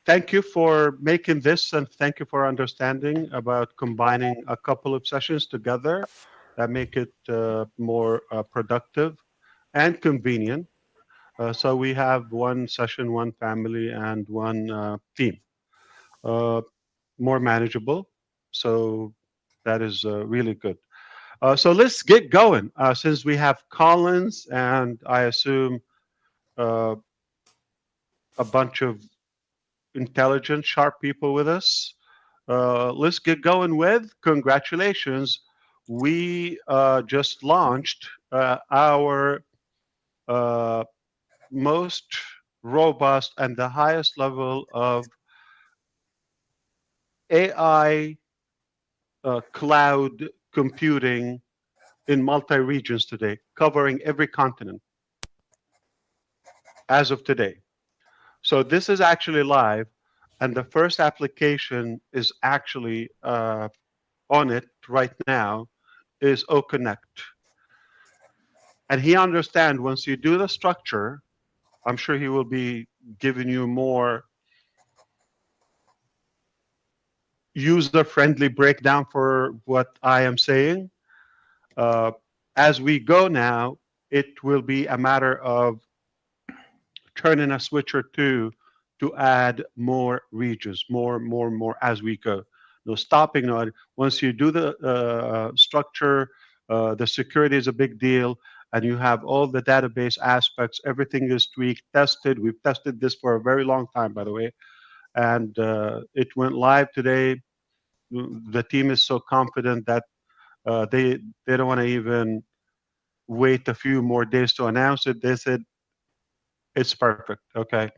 thank you for making this, and thank you for understanding about combining a couple of sessions together that make it more productive and convenient. So we have one session, one family, and one team. Uh, More manageable. So that is really good. So let's get going. Since we have Collins and I assume uh, a bunch of intelligent, sharp people with us, let's get going with congratulations. We just launched our uh, most robust and the highest level of AI cloud computing in multi regions today, covering every continent as of today. So this is actually live, and the first application is actually on it right now is OConnect. And he understands once you do the structure, I'm sure he will be giving you more user-friendly breakdown for what I am saying. Uh, as we go now, it will be a matter of turning a switch or two to add more regions, more as we go. No stopping. No, once you do the structure, the security is a big deal, and you have all the database aspects. Everything is tweaked, tested. We've tested this for a very long time, by the way, and it went live today. The team is so confident that they don't want to even wait a few more days to announce it. They said it's perfect. Okay.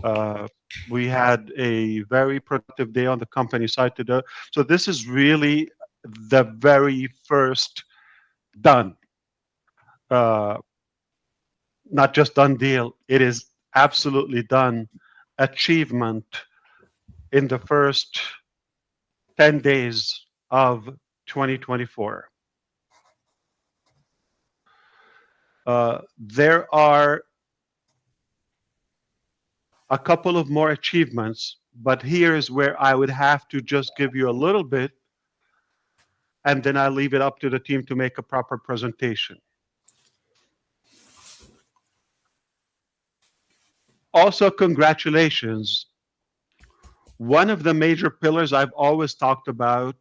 Uh, we had a very productive day on the company side today. So this is really the very first done, uh, not just done deal. It is absolutely done achievement in the first 10 days of 2024. There are a couple of more achievements, but here is where I would have to just give you a little bit, and then I leave it up to the team to make a proper presentation. Also, congratulations. One of the major pillars I've always talked about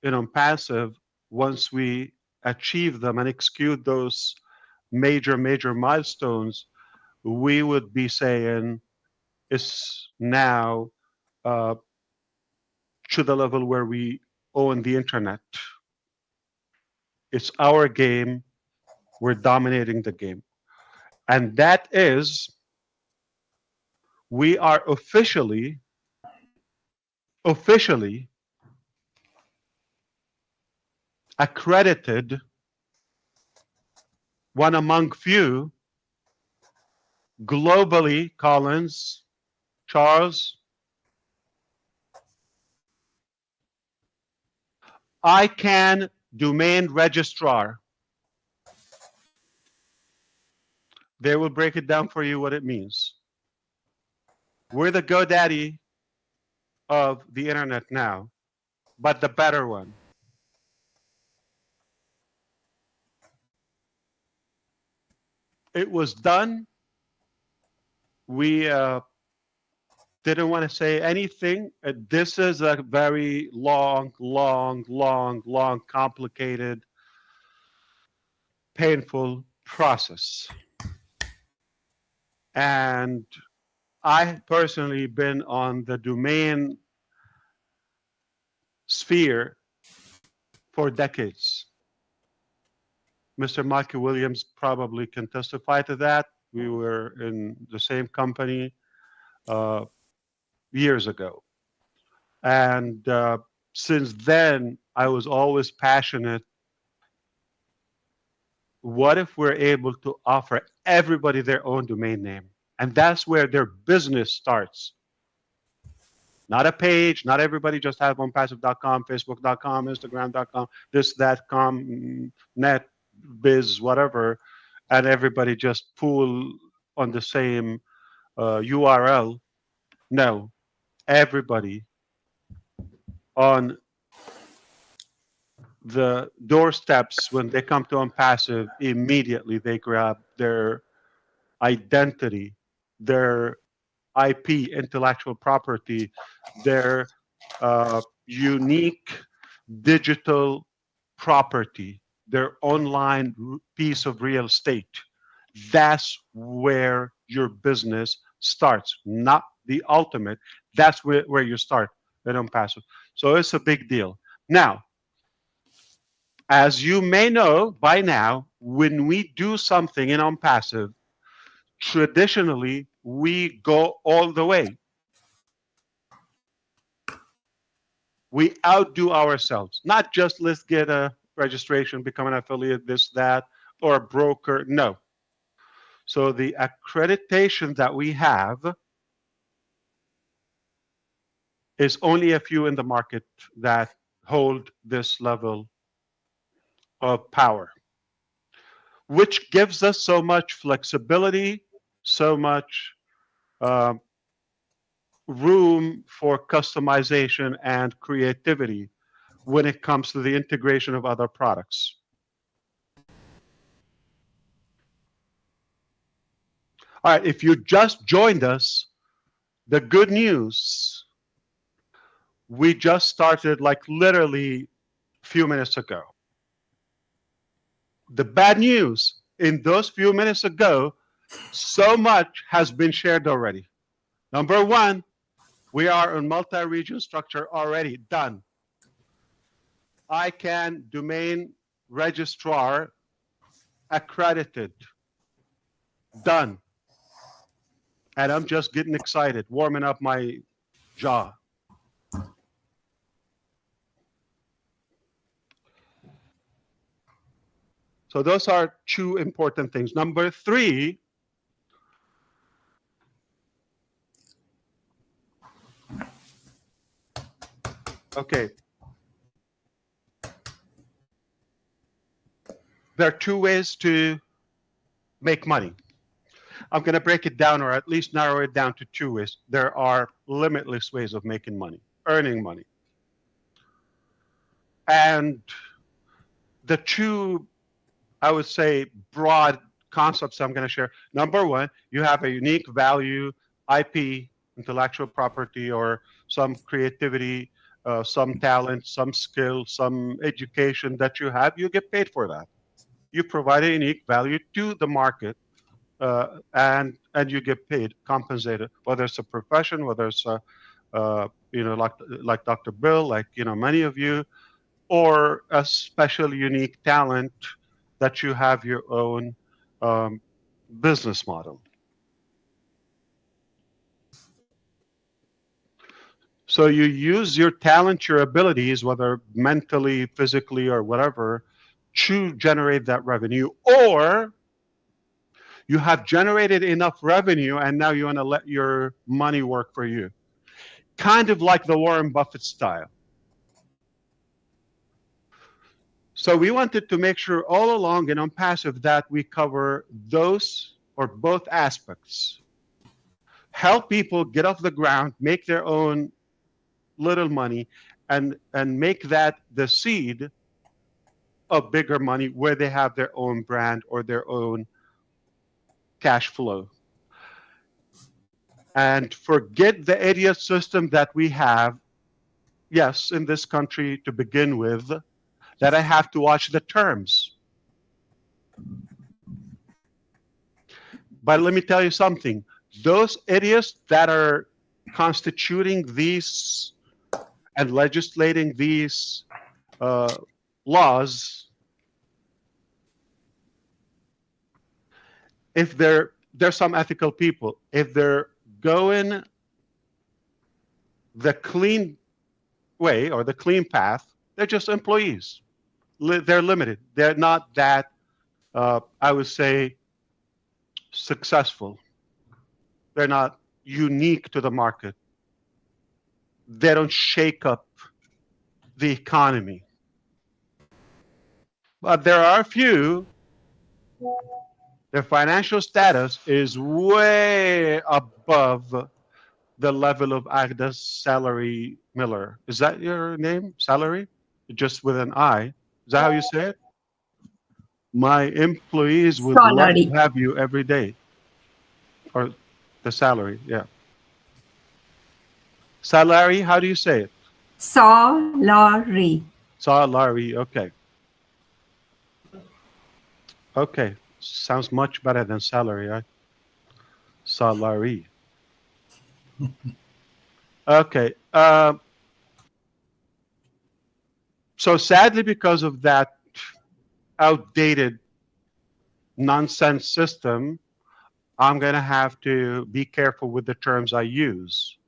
in OnPassive, once we achieve them and execute those major milestones, we would be saying is now uh, to the level where we own the internet. It's our game. We're dominating the game. And that is, we are officially accredited, one among few, globally, Collins, Charles, ICANN domain registrar. They will break it down for you what it means. We're the GoDaddy of the internet now, but the better one. It was done. We didn't want to say anything. This is a very long, complicated, painful process. And I personally been on the domain sphere for decades. Mr. Michael Williams probably can testify to that. We were in the same company years ago. And since then, I was always passionate. What if we're able to offer everybody their own domain name? And that's where their business starts. Not a page, not everybody just have OnPassive.com, Facebook.com, Instagram.com, this, that, com, net, biz, whatever, and everybody just pool on the same URL. No, everybody on the doorsteps when they come to OnPassive, immediately they grab their identity, their IP, intellectual property, their unique digital property, their online piece of real estate. That's where your business starts, not the ultimate. That's where you start at OnPassive. So it's a big deal. Now, as you may know by now, when we do something in OnPassive, traditionally we go all the way. We outdo ourselves, not just let's get a registration, become an affiliate, this, that, or a broker. No. So the accreditation that we have is only a few in the market that hold this level of power, which gives us so much flexibility, so much room for customization and creativity when it comes to the integration of other products. All right, if you just joined us, the good news, we just started like literally a few minutes ago. The bad news, in those few minutes ago, so much has been shared already. Number one, we are on multi-region structure already, done. ICANN domain registrar accredited, done. And I'm just getting excited, warming up my jaw. So those are two important things. Number three, okay. There are two ways to make money. I'm going to break it down, or at least narrow it down to two ways. There are limitless ways of making money, earning money. And the two, I would say, broad concepts I'm going to share. Number one, you have a unique value, IP, intellectual property, or some creativity, some talent, some skill, some education that you have, you get paid for that. You provide a unique value to the market, and you get paid, compensated, whether it's a profession, whether it's a, like Dr. Bill, like many of you, or a special unique talent that you have your own business model. So you use your talent, your abilities, whether mentally, physically, or whatever, to generate that revenue, or you have generated enough revenue and now you want to let your money work for you. Kind of like the Warren Buffett style. So we wanted to make sure all along in OnPassive that we cover those or both aspects. Help people get off the ground, make their own little money, and make that the seed of bigger money where they have their own brand or their own cash flow. And forget the idiot system that we have, yes, in this country to begin with, that I have to watch the terms. But let me tell you something. Those idiots that are constituting these and legislating these laws, if they're some ethical people, if they're going the clean way or the clean path, they're just employees. They're limited. They're not that, I would say, successful. They're not unique to the market. They don't shake up the economy. But there are a few, their financial status is way above the level of Agda's salary Miller. Is that your name? Salary? Just with an I. Is that how you say it? My employees would love to Salary. have you every day. Or the salary, yeah. Salary, how do you say it? Salary. Salary, okay. Okay. Sounds much better than salary, right? Salary. Okay. So sadly, because of that outdated nonsense system, I'm going to have to be careful with the terms I use.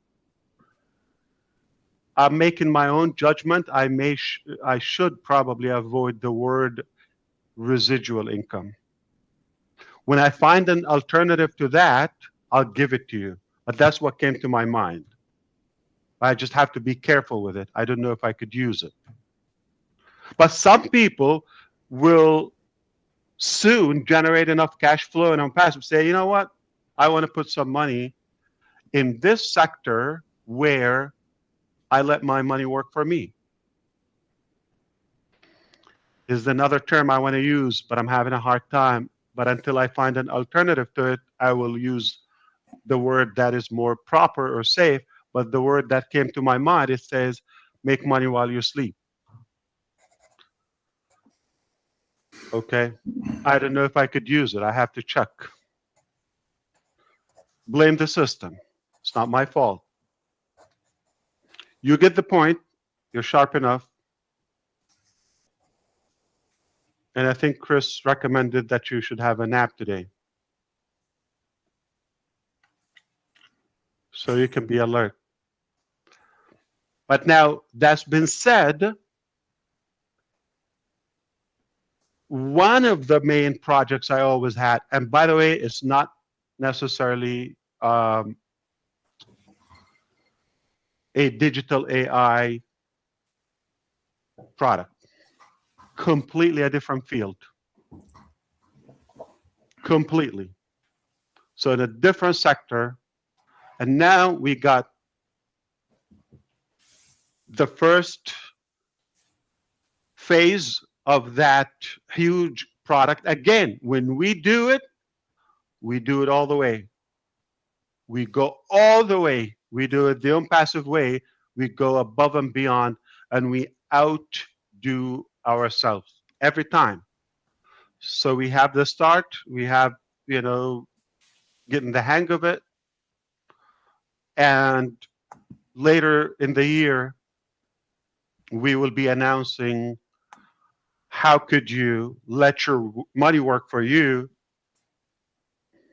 I'm making my own judgment. I should probably avoid the word residual income. When I find an alternative to that, I'll give it to you. But that's what came to my mind. I just have to be careful with it. I don't know if I could use it. But some people will soon generate enough cash flow and OnPassive say, you know what? I want to put some money in this sector where I let my money work for me. Is another term I want to use, but I'm having a hard time. But until I find an alternative to it, I will use the word that is more proper or safe. But the word that came to my mind, it says, make money while you sleep. Okay. I don't know if I could use it. I have to check. Blame the system. It's not my fault. You get the point. You're sharp enough. And I think Chris recommended that you should have a nap today, so you can be alert. But now, that's been said, one of the main projects I always had, and by the way, it's not necessarily a digital AI product, completely a different field, completely. So in a different sector, and now we got the first phase of that huge product. Again, when we do it all the way. We go all the way. We do it the OnPassive way. We go above and beyond, and we outdo ourselves every time. So we have the start. We have, getting the hang of it. And later in the year, we will be announcing how could you let your money work for you.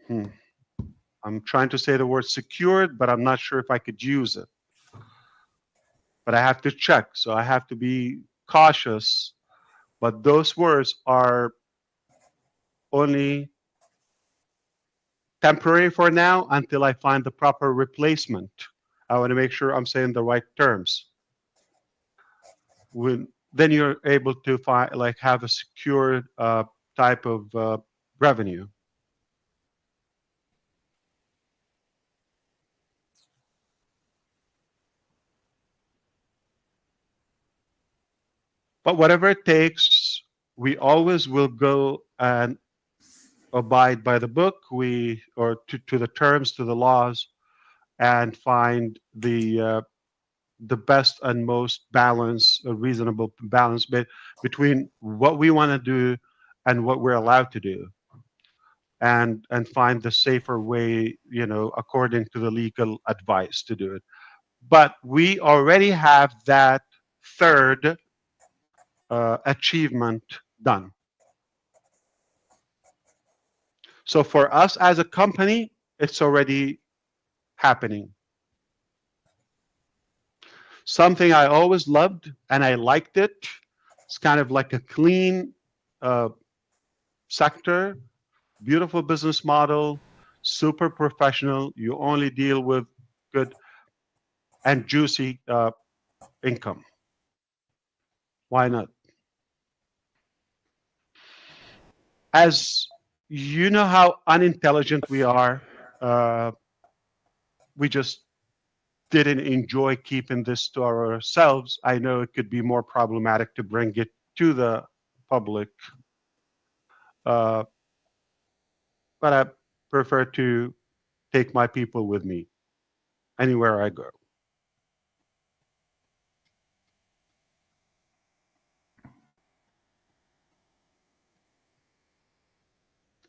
I'm trying to say the word secured, but I'm not sure if I could use it. But I have to check, so I have to be cautious. But those words are only temporary for now until I find the proper replacement. I want to make sure I'm saying the right terms. Then you're able to find, have a secured type of revenue. But whatever it takes, we always will go and abide by the book, or to the terms, to the laws, and find the best and most balanced, reasonable balance between what we want to do and what we're allowed to do, and find the safer way, according to the legal advice to do it. But we already have that third achievement done. So for us as a company, it's already happening. Something I always loved, and I liked it. It's kind of like a clean sector, beautiful business model, super professional. You only deal with good and juicy income. Why not? As you know how unintelligent we are, we just didn't enjoy keeping this to ourselves. I know it could be more problematic to bring it to the public, uh, but I prefer to take my people with me anywhere I go.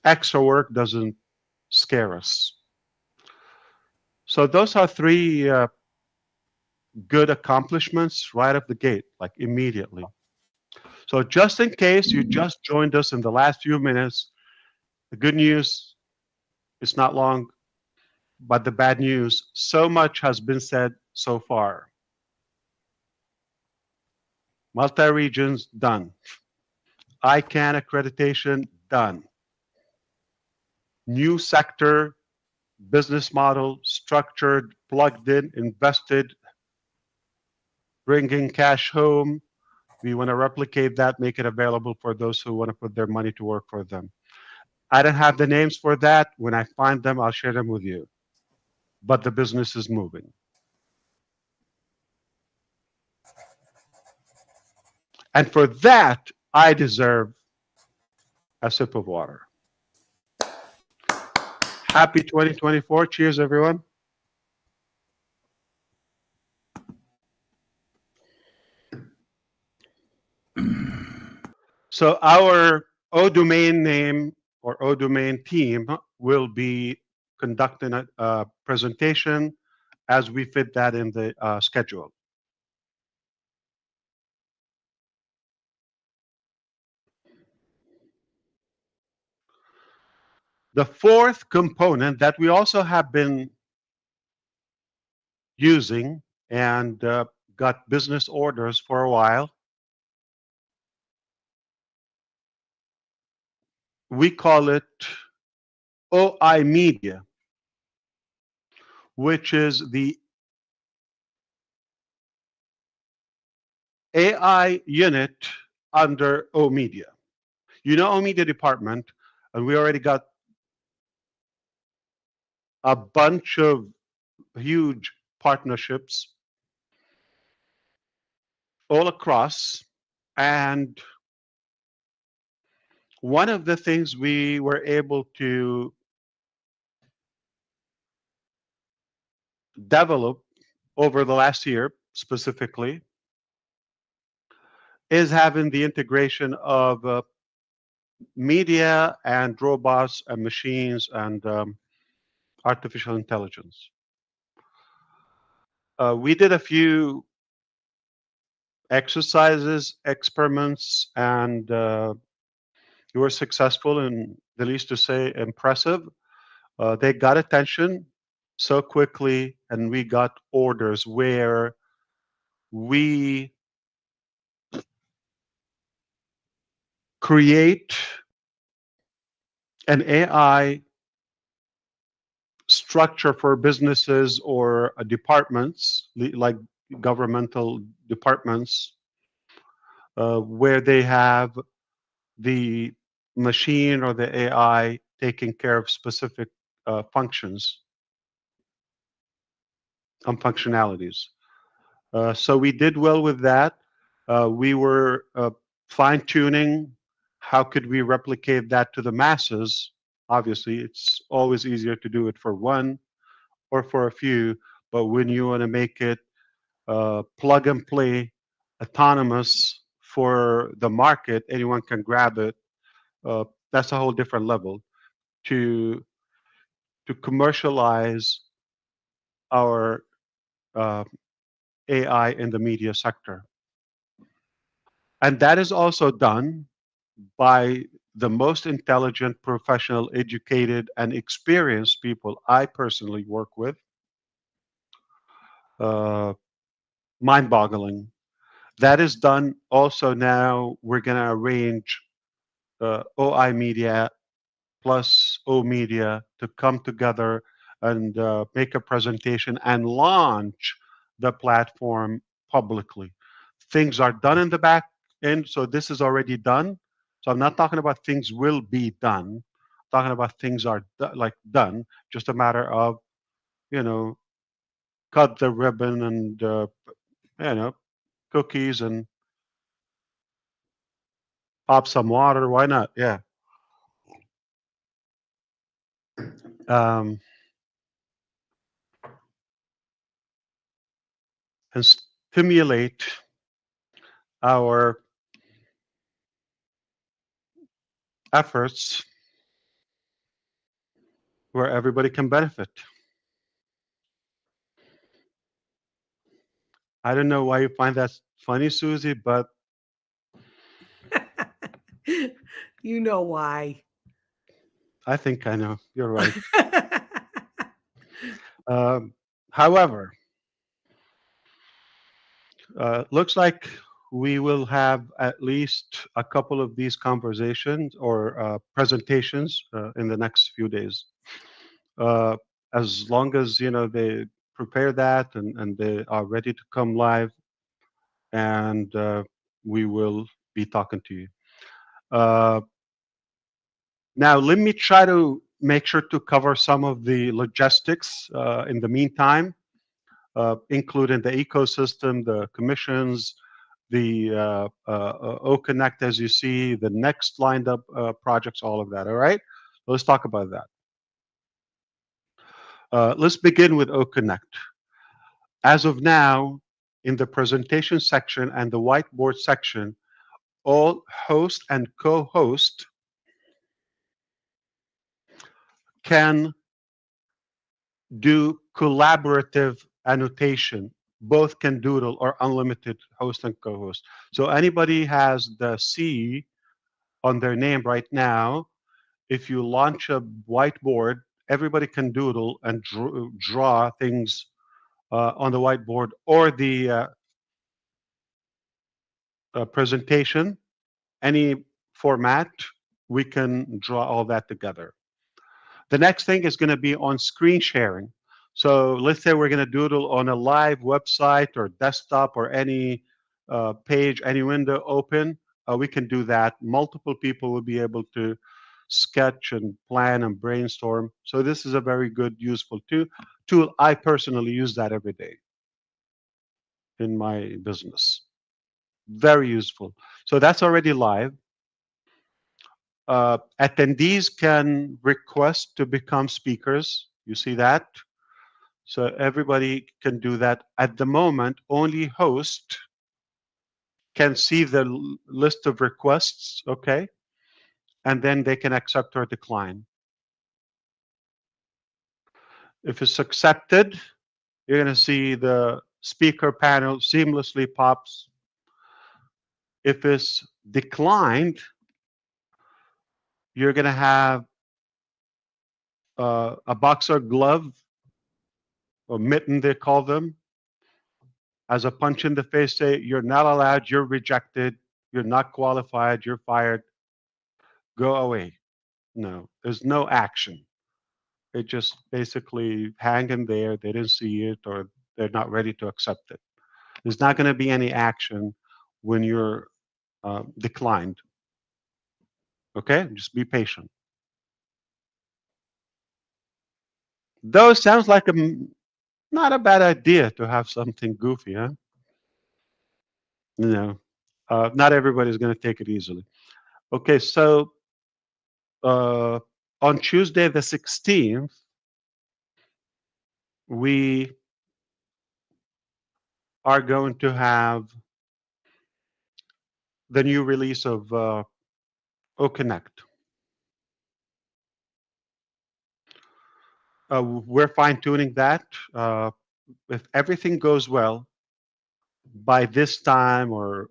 Extra work doesn't scare us. So those are three good accomplishments right off the gate, like immediately. So just in case you just joined us in the last few minutes, the good news is not long, but the bad news, so much has been said so far. Multi-regions, done. ICANN accreditation, done. New sector, business model, structured, plugged in, invested, bringing cash home. We want to replicate that, make it available for those who want to put their money to work for them. I don't have the names for that. When I find them, I'll share them with you. But the business is moving. And for that, I deserve a sip of water. Happy 2024. Cheers, everyone. So our ODomain name or ODomain team will be conducting a presentation as we fit that in the schedule. The fourth component that we also have been using and got business orders for a while, we call it OMedia, which is the AI unit under OMedia. You know OMedia department, and we already got a bunch of huge partnerships all across. And one of the things we were able to develop over the last year specifically is having the integration of media and robots and machines and artificial intelligence. We did a few exercises, experiments, and we were successful, and the least to say impressive. They got attention so quickly, and we got orders where we create an AI structure for businesses or departments, like governmental departments, where they have the machine or the AI taking care of specific functions and functionalities. So we did well with that. We were fine-tuning how could we replicate that to the masses. Obviously, it's always easier to do it for one or for a few, but when you want to make it plug and play, autonomous for the market, anyone can grab it. That's a whole different level to commercialize our AI in the media sector. And that is also done by the most intelligent, professional, educated, and experienced people I personally work with. Mind-boggling. That is done also now. We're going to arrange OMedia plus OMedia to come together and make a presentation and launch the platform publicly. Things are done in the back end, so this is already done. So I'm not talking about things will be done. I'm talking about things are done. Just a matter of, cut the ribbon and cookies and pop some water. Why not? Yeah. Um, and stimulate our efforts where everybody can benefit. I don't know why you find that funny, Susie, but You know why. I think I know. You're right. However, looks like we will have at least a couple of these conversations or presentations in the next few days. Uh, as long as they prepare that and they are ready to come live, and we will be talking to you. Uh, Now, let me try to make sure to cover some of the logistics in the meantime, including the ecosystem, the commissions, the OConnect, as you see, the next lined up projects, all of that. All right, let's talk about that. Let's begin with OConnect. As of now, in the presentation section and the whiteboard section, all host and co-host can do collaborative annotation. Both can doodle or unlimited host and co-host. So anybody has the C on their name right now, if you launch a whiteboard, everybody can doodle and draw things on the whiteboard or the presentation, any format, we can draw all that together. The next thing is going to be on screen sharing. So let's say we're going to doodle on a live website or desktop or any page, any window open. We can do that. Multiple people will be able to sketch and plan and brainstorm. So this is a very good, useful tool. I personally use that every day in my business. Very useful. So that's already live. Attendees can request to become speakers. You see that? So everybody can do that. At the moment, only host can see the list of requests, okay? And then they can accept or decline. If it's accepted, you're going to see the speaker panel seamlessly pops. If it's declined, you're going to have a boxer glove or mitten, they call them, as a punch in the face, say, you're not allowed, you're rejected, you're not qualified, you're fired, go away. No, there's no action. It just basically hanging there. They didn't see it or they're not ready to accept it. There's not going to be any action when you're declined. Okay, just be patient. Though it sounds like not a bad idea to have something goofy, huh? No, not everybody's going to take it easily. Okay, so on Tuesday the 16th, we are going to have the new release of OConnect. We're fine-tuning that. If everything goes well, by this time or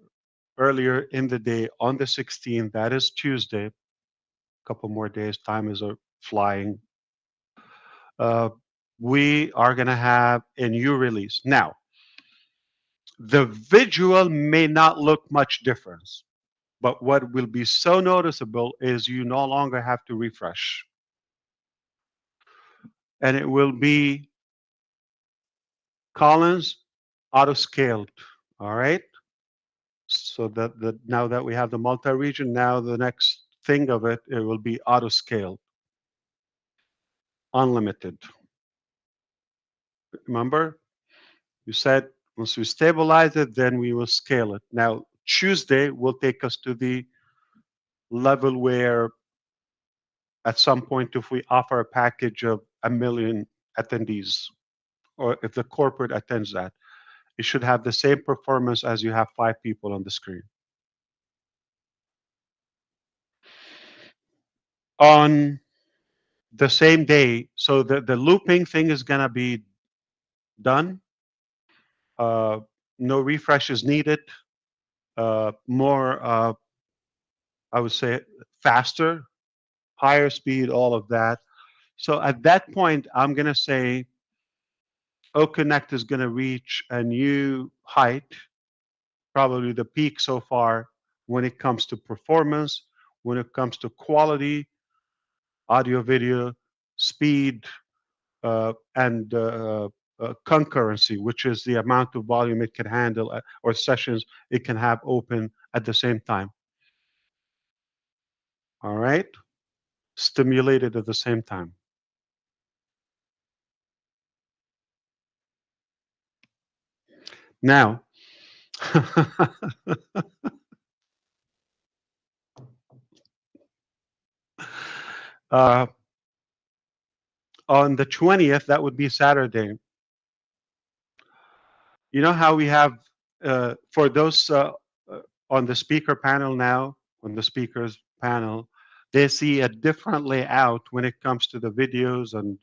earlier in the day on the 16th, that is Tuesday, a couple more days, time is flying, uh, we are going to have a new release. Now, the visual may not look much difference, but what will be so noticeable is you no longer have to refresh. And it will be Collins auto-scaled, all right? So that now that we have the multi-region, now the next thing of it, it will be auto-scaled, unlimited. Remember? You said once we stabilize it, then we will scale it. Now, Tuesday will take us to the level where at some point, if we offer a package of 1 million attendees, or if the corporate attends that, it should have the same performance as you have 5 people on the screen. On the same day, so the looping thing is going to be done. No refresh is needed. More, I would say, faster, higher speed, all of that. So at that point, I'm going to say OConnect is going to reach a new height, probably the peak so far when it comes to performance, when it comes to quality, audio, video, speed, and concurrency, which is the amount of volume it can handle or sessions it can have open at the same time. All right? Stimulated at the same time. Now, uh, on the 20th, that would be Saturday. You know how we have, for those on the speaker panel now, on the speakers panel, they see a different layout when it comes to the videos and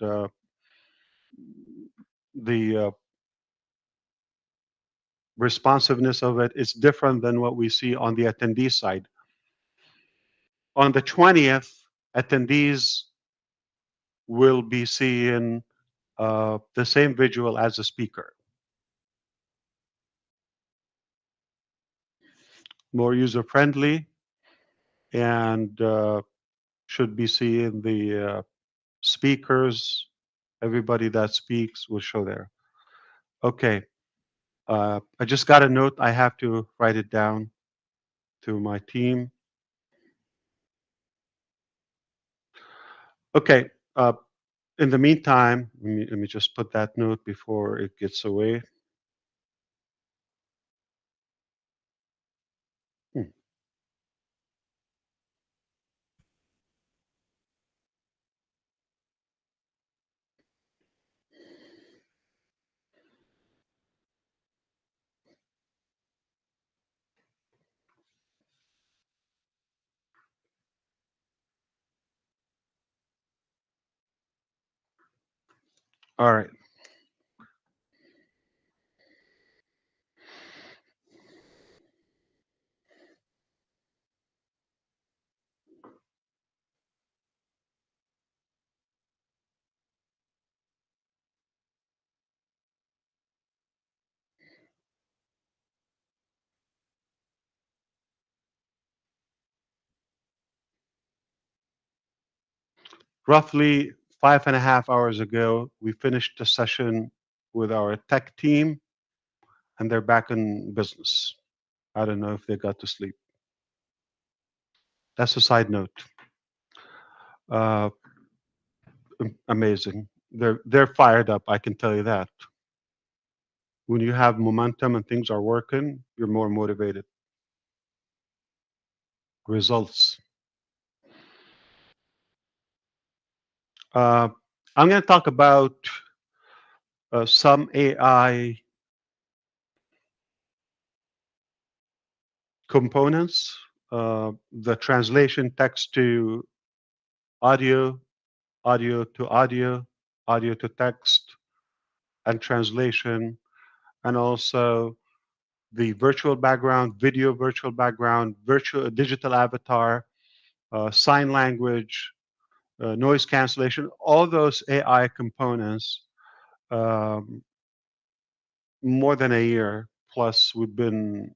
the responsiveness of it. It's different than what we see on the attendee side. On the 20th, attendees will be seeing the same visual as the speaker. More user-friendly, and should be seeing the speakers. Everybody that speaks will show there. Okay. I just got a note. I have to write it down to my team. Okay. In the meantime, let me just put that note before it gets away. All right. Roughly 5.5 hours ago, we finished the session with our tech team, and they're back in business. I don't know if they got to sleep. That's a side note. Uh, Amazing. They're fired up, I can tell you that. When you have momentum and things are working, you're more motivated. Results. Uh, I'm going to talk about some AI components, the translation text to audio, audio to audio, audio to text, and translation, and also the virtual background, video virtual background, virtual digital avatar, sign language, noise cancellation, all those AI components. More than a year plus, we've been,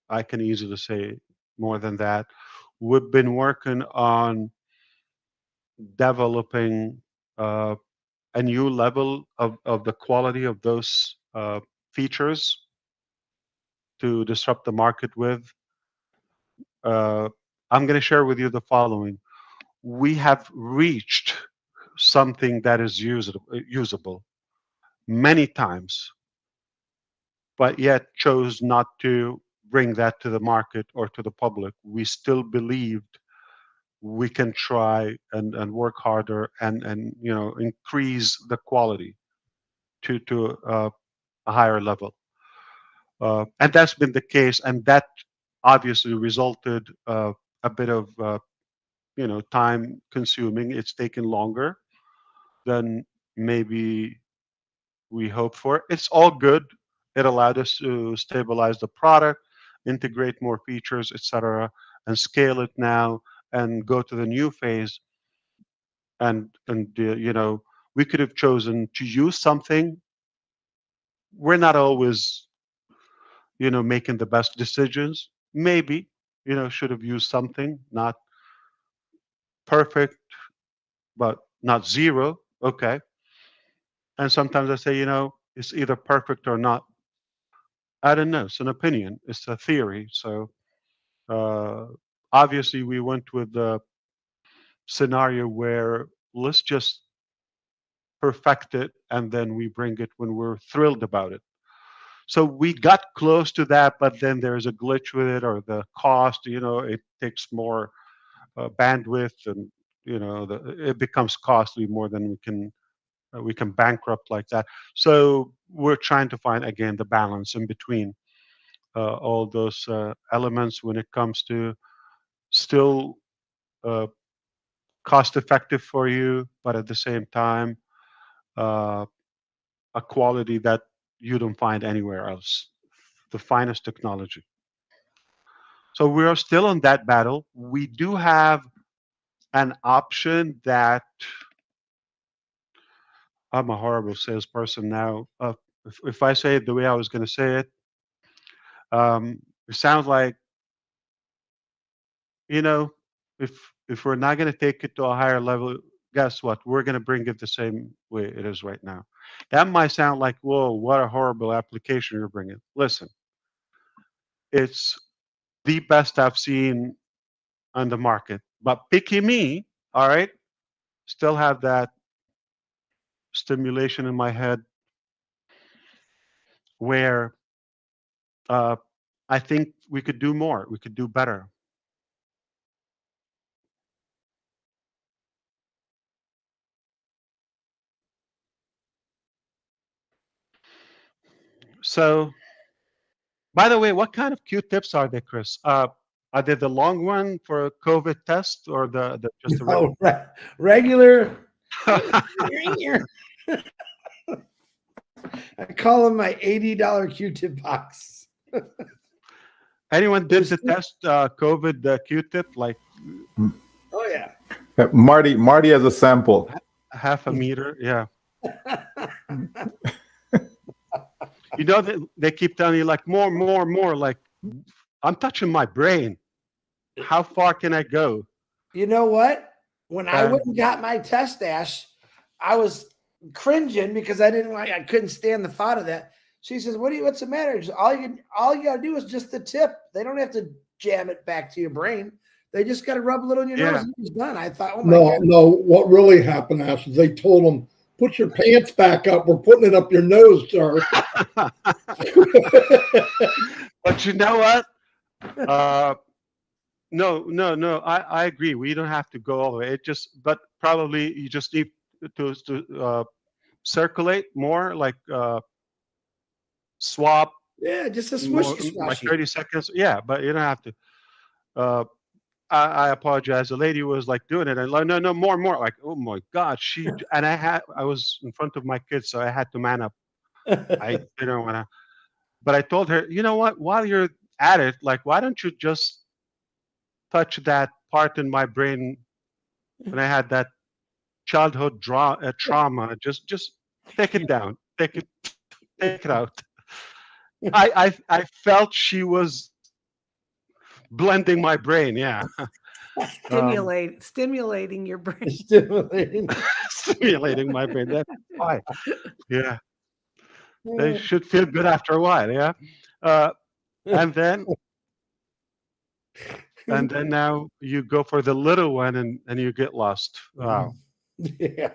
I can easily say more than that. We've been working on developing a new level of the quality of those features to disrupt the market with. I'm going to share with you the following. We have reached something that is usable many times. but yet chose not to bring that to the market or to the public. We still believed we can try and work harder and increase the quality to a higher level. And that's been the case, and that obviously resulted a bit of time consuming. It's taken longer than maybe we hoped for. It's all good. It allowed us to stabilize the product, integrate more features, etc., and scale it now and go to the new phase. And we could have chosen to use something. We're not always making the best decisions. Maybe should have used something not perfect, but not zero. Okay. And sometimes I say, it's either perfect or not. I don't know. It's an opinion. It's a theory. So uh, obviously, we went with the scenario where let's just perfect it and then we bring it when we're thrilled about it. So we got close to that, but then there's a glitch with it or the cost. It takes more bandwidth, and it becomes costly more than we can bankrupt like that. So we're trying to find again the balance in between all those elements when it comes to still uh, cost effective for you, but at the same time uh, a quality that you don't find anywhere else. The finest technology. So we are still on that battle. We do have an option that I'm a horrible salesperson now. If I say it the way I was going to say it, it sounds like you know, if we're not going to take it to a higher level, guess what? We're going to bring it the same way it is right now. That might sound like, whoa, what a horrible application you're bringing. Listen, it's the best I've seen on the market. But picky me, all right, still have that stimulation in my head where uh, I think we could do more. We could do better. So, by the way, what kind of Q-tips are they, Chris? Are they the long one for a COVID test or the just the No, regular? regular. I call them my $80 Q-tip box. Anyone did the test COVID Q-tip like Oh yeah. Marty has a sample. half a meter? Yeah. They keep telling you like more, more, more. Like I'm touching my brain. How far can I go? You know what? When I Uh, went and got my test, Ash, I was cringing because I couldn't stand the thought of that. She says, what's the matter? Just, all you gotta do is just the tip. They don't have to jam it back to your brain. They just gotta rub a little in your nose Yeah. and it's done. I thought, oh my God. No. What really happened, Ash, is they told them, put your pants back up. We're putting it up your nose, sir. But you know what? No. I agree. We don't have to go all the way. But probably you just need to circulate more, like swap Yeah, just a more, swishy like swashy. 30 seconds. Yeah, but you don't have to. Uh, I apologize. The lady was like doing it, and like, no, more, like, oh my God, and I was in front of my kids, so I had to man up. I didn't want to, but I told her, you know what? While you're at it, like, why don't you just touch that part in my brain when I had that childhood trauma? Just take it down, take it out. I felt she was blending my brain. Yeah. Stimulating your brain. Stimulating. Stimulating my brain. That's why. Yeah. They should feel good after a while. Yeah. Uh, and then now you go for the little one and you get lost. Wow. Yeah.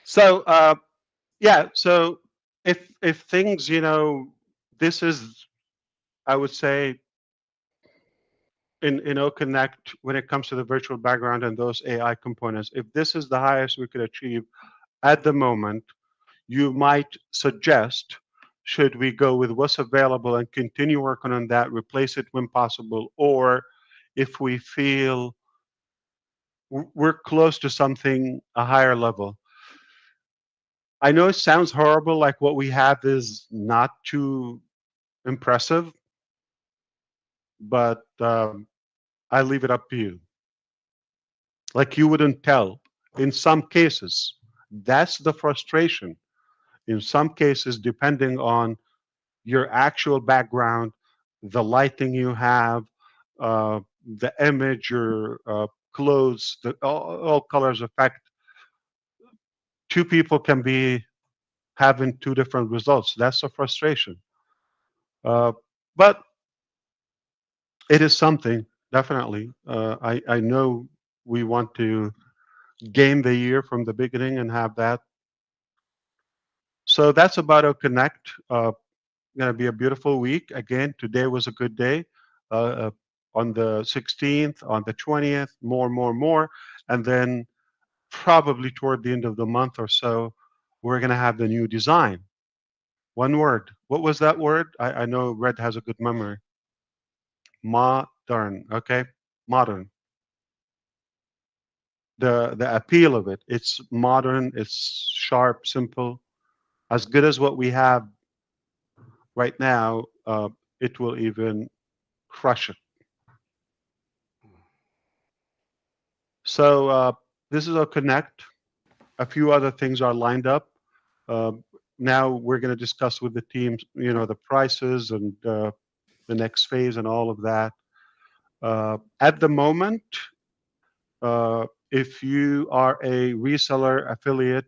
So yeah. So if things, this is, I would say, in OConnect, when it comes to the virtual background and those AI components, if this is the highest we could achieve at the moment, you might suggest, should we go with what's available and continue working on that, replace it when possible, or if we feel we're close to something, a higher level. I know it sounds horrible, like what we have is not too impressive, but I leave it up to you. Like you wouldn't tell. In some cases, that's the frustration. In some cases, depending on your actual background, the lighting you have, the image, your clothes, all colors affect. Two people can be having two different results. That's a frustration. Uh, but it is something, definitely. I know we want to game the year from the beginning and have that. So that's about OConnect. Going to be a beautiful week. Again, today was a good day. On the 16th, on the 20th, more. And then probably toward the end of the month or so, we're going to have the new design. One word. What was that word? I know Red has a good memory. Modern. Okay. Modern. The appeal of it. It's modern. It's sharp, simple. As good as what we have right now. It will even crush it. So this is OConnect. A few other things are lined up. Now we're going to discuss with the teams, the prices and the next phase and all of that. At the moment, if you are a reseller affiliate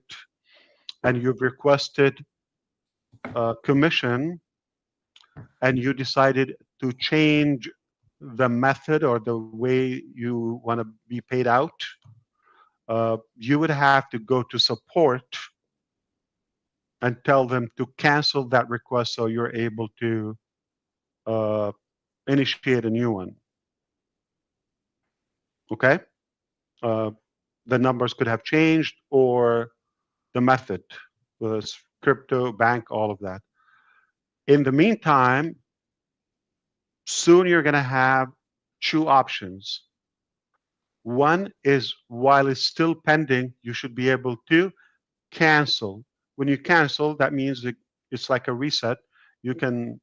and you've requested commission and you decided to change the method or the way you want to be paid out, you would have to go to support and tell them to cancel that request so you're able to initiate a new one. Okay? The numbers could have changed or the method, whether it's crypto, bank, all of that. In the meantime, soon you're going to have two options. One is while it's still pending, you should be able to cancel. When you cancel, that means it's like a reset. You can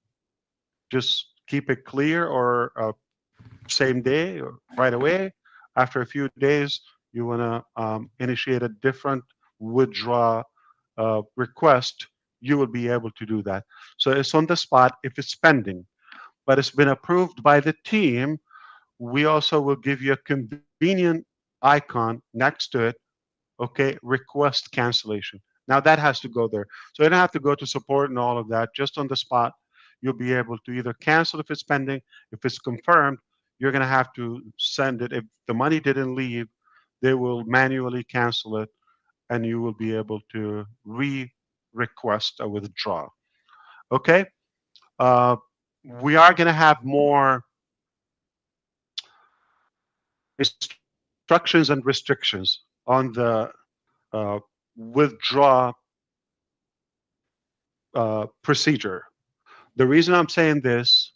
just keep it clear or same day or right away. After a few days, you want to initiate a different withdraw request, you will be able to do that. So it's on the spot if it's pending, but it's been approved by the team. We also will give you a convenient icon next to it. Okay, request cancellation. Now that has to go there. So you don't have to go to support and all of that. Just on the spot, you'll be able to either cancel if it's pending. If it's confirmed, you're going to have to send it. If the money didn't leave, they will manually cancel it and you will be able to request a withdrawal. Okay? We are going to have more instructions and restrictions on the withdraw procedure. The reason I'm saying this,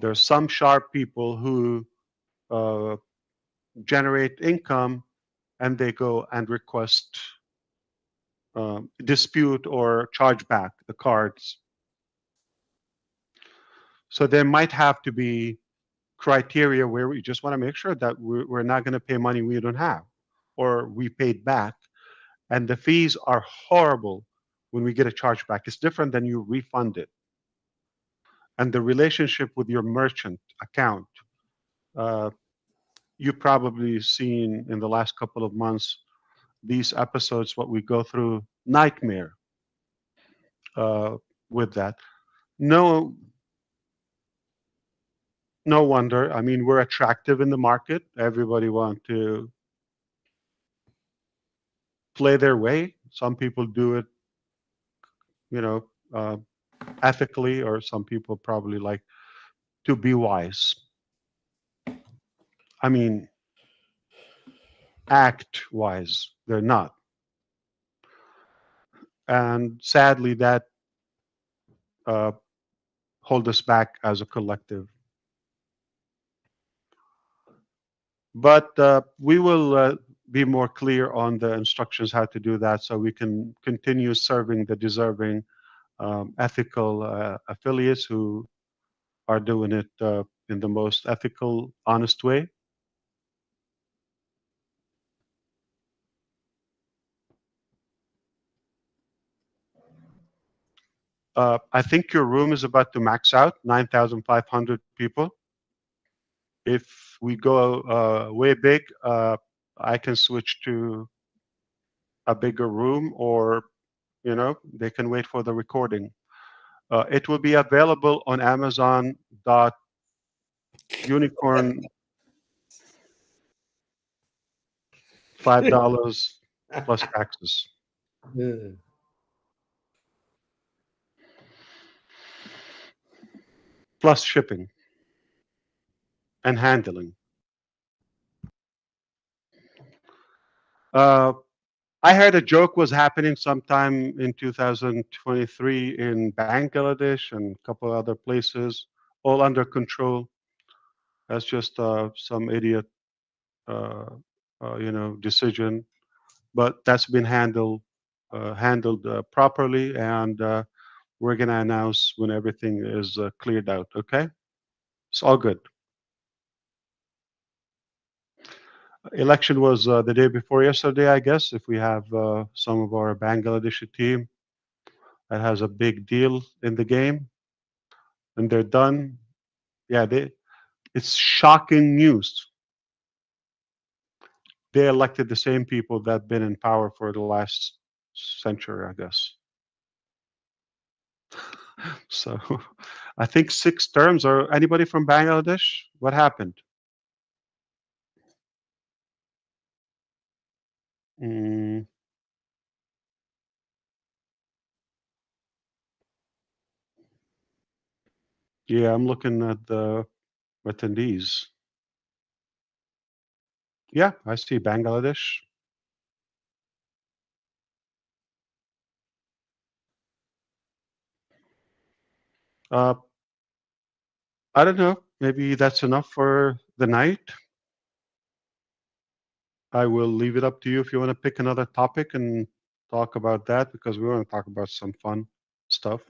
there's some sharp people who generate income and they go and request dispute or charge back the cards. So there might have to be criteria where we just want to make sure that we're not going to pay money we don't have or we paid back. And the fees are horrible when we get a chargeback. It's different than you refund it. And the relationship with your merchant account, you've probably seen in the last couple of months, these episodes, what we go through, nightmare with that. No wonder. I mean, we're attractive in the market. Everybody wants to play their way. Some people do it, ethically, or some people probably like to be wise. I mean, act wise. They're not. And sadly, that hold us back as a collective. But we will be more clear on the instructions how to do that, so we can continue serving the deserving ethical affiliates who are doing it in the most ethical, honest way. I think your room is about to max out, 9,500 people. If we go way big, I can switch to a bigger room, or they can wait for the recording. It will be available on Amazon.unicorn, $5 plus taxes. Plus shipping and handling. I heard a joke was happening sometime in 2023 in Bangladesh and a couple other places, all under control. That's just some idiot, decision, but that's been handled properly, and we're gonna announce when everything is cleared out. Okay, it's all good. Election was the day before yesterday, I guess. If we have some of our Bangladeshi team that has a big deal in the game, and they're done. Yeah, it's shocking news. They elected the same people that've been in power for the last century, I guess. So, I think 6 terms. Or anybody from Bangladesh? What happened? Yeah, I'm looking at the attendees. Yeah, I see Bangladesh. I don't know. Maybe that's enough for the night. I will leave it up to you if you want to pick another topic and talk about that, because we want to talk about some fun stuff.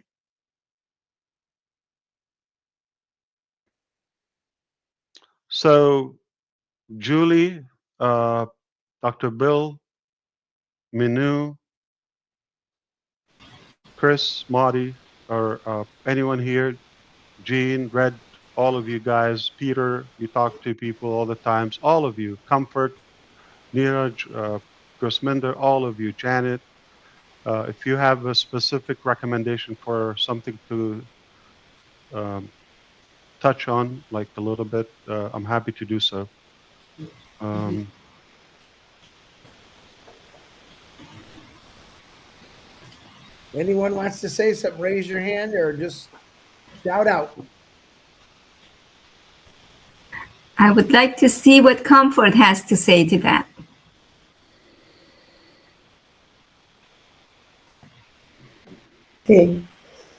So, Julie, Dr. Bill, Minu, Chris, Marty, or anyone here, Gene, Red, all of you guys, Peter, you talk to people all the times, all of you, Comfort, Neeraj, Gusminder, all of you, Janet, if you have a specific recommendation for something to touch on, like a little bit, I'm happy to do so. Anyone wants to say something, raise your hand or just shout out. I would like to see what Comfort has to say to that. Hey,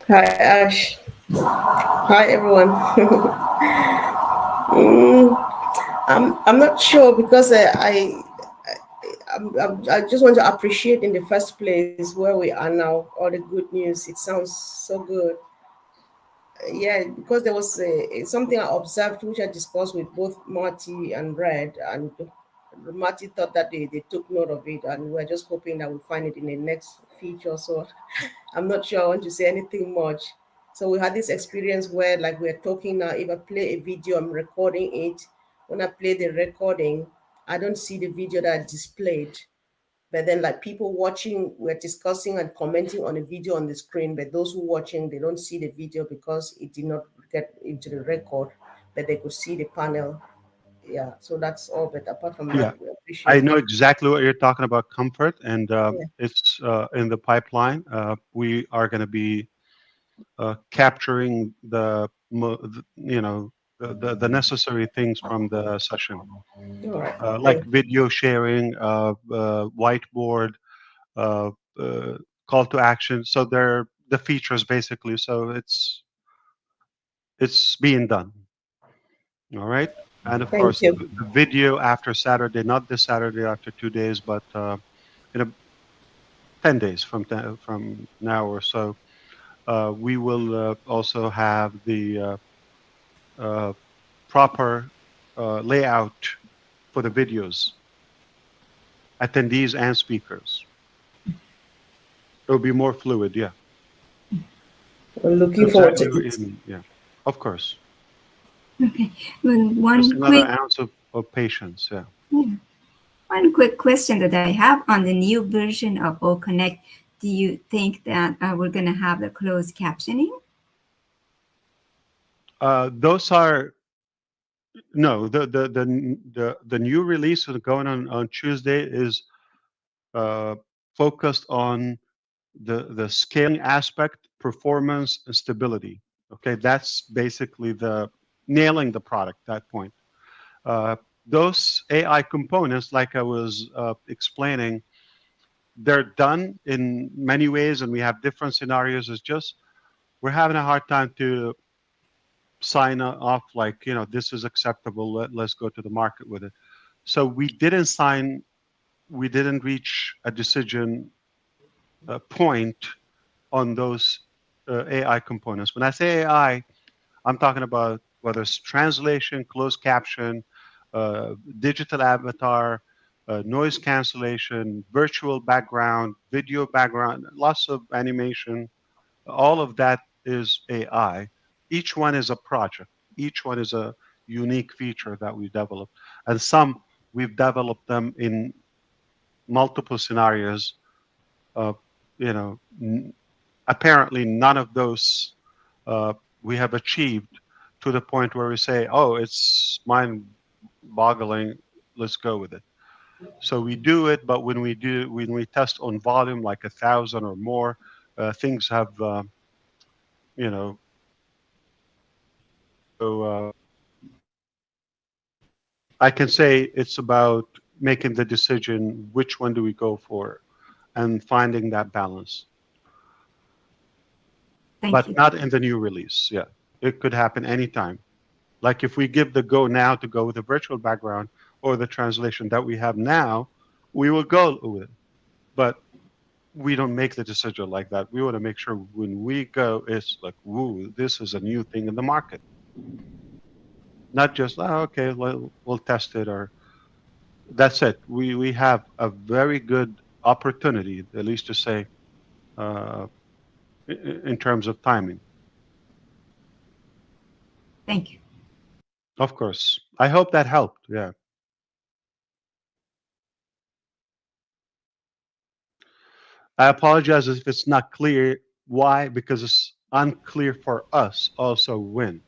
hi Ash. Hi everyone. I'm not sure, because I just want to appreciate in the first place where we are now, all the good news. It sounds so good. Yeah, because there was something I observed, which I discussed with both Marty and Red, and Marty thought that they took note of it, and we're just hoping that we'll find it in the next feature. So I'm not sure I want to say anything much. So we had this experience where, like we're talking now, if I play a video, I'm recording it. When I play the recording, I don't see the video that I displayed. But then, like, people watching, we're discussing and commenting on the video on the screen, but those who are watching, they don't see the video because it did not get into the record, but they could see the panel. Yeah, so that's all. But apart from that, we appreciate I know exactly what you're talking about, Comfort, and it's in the pipeline. We are going to be capturing the necessary things from the session, All right. like video sharing, whiteboard, uh, call to action. So they're the features basically. So it's being done. All right. And of Thank course, you. the video after Saturday, not this Saturday, after 2 days, but in 10 days from now or so, we will also have the proper layout for the videos, attendees and speakers. It'll be more fluid, yeah. We're looking forward to Exactly. it. Yeah, of course. Okay. Well, Just one another quick, ounce of patience, yeah. one quick question that I have on the new version of OConnect. Do you think that we're going to have the closed captioning? Those are no the new release going on Tuesday is focused on the scaling aspect, performance, and stability. Okay, that's basically the nailing the product at that point. Those AI components, like I was explaining, they're done in many ways, and we have different scenarios. It's just we're having a hard time to sign off like, this is acceptable. Let's go to the market with it. So we didn't reach a decision point on those AI components. When I say AI, I'm talking about whether it's translation, closed caption, digital avatar, noise cancellation, virtual background, video background, lots of animation. All of that is AI. Each one is a project. Each one is a unique feature that we developed. And some we've developed them in multiple scenarios. Apparently none of those we have achieved to the point where we say, oh, it's mind-boggling, let's go with it. So we do it, but when we test on volume, like 1,000 or more, things have, so I can say it's about making the decision, which one do we go for, and finding that balance. But not in the new release. Yeah, it could happen anytime. Like if we give the go now to go with the virtual background or the translation that we have now, we will go with it. But we don't make the decision like that. We want to make sure when we go, it's like, woo, this is a new thing in the market. Not just, okay, we'll test it, or that's it. We have a very good opportunity, at least to say, in terms of timing. Thank you. Of course. I hope that helped. Yeah. I apologize if it's not clear. Why? Because it's unclear for us also when.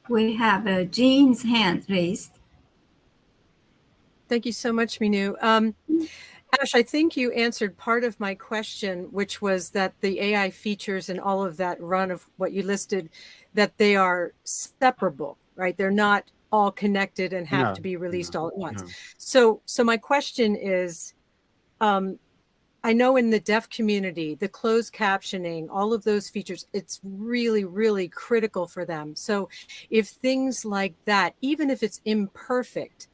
We have Jean's hand raised. Thank you so much, Minu. Ash, I think you answered part of my question, which was that the AI features and all of that run of what you listed, that they are separable, right? They're not all connected and have to be released all at once. So my question is, I know in the deaf community, the closed captioning, all of those features, it's really, really critical for them. So if things like that, even if it's imperfect,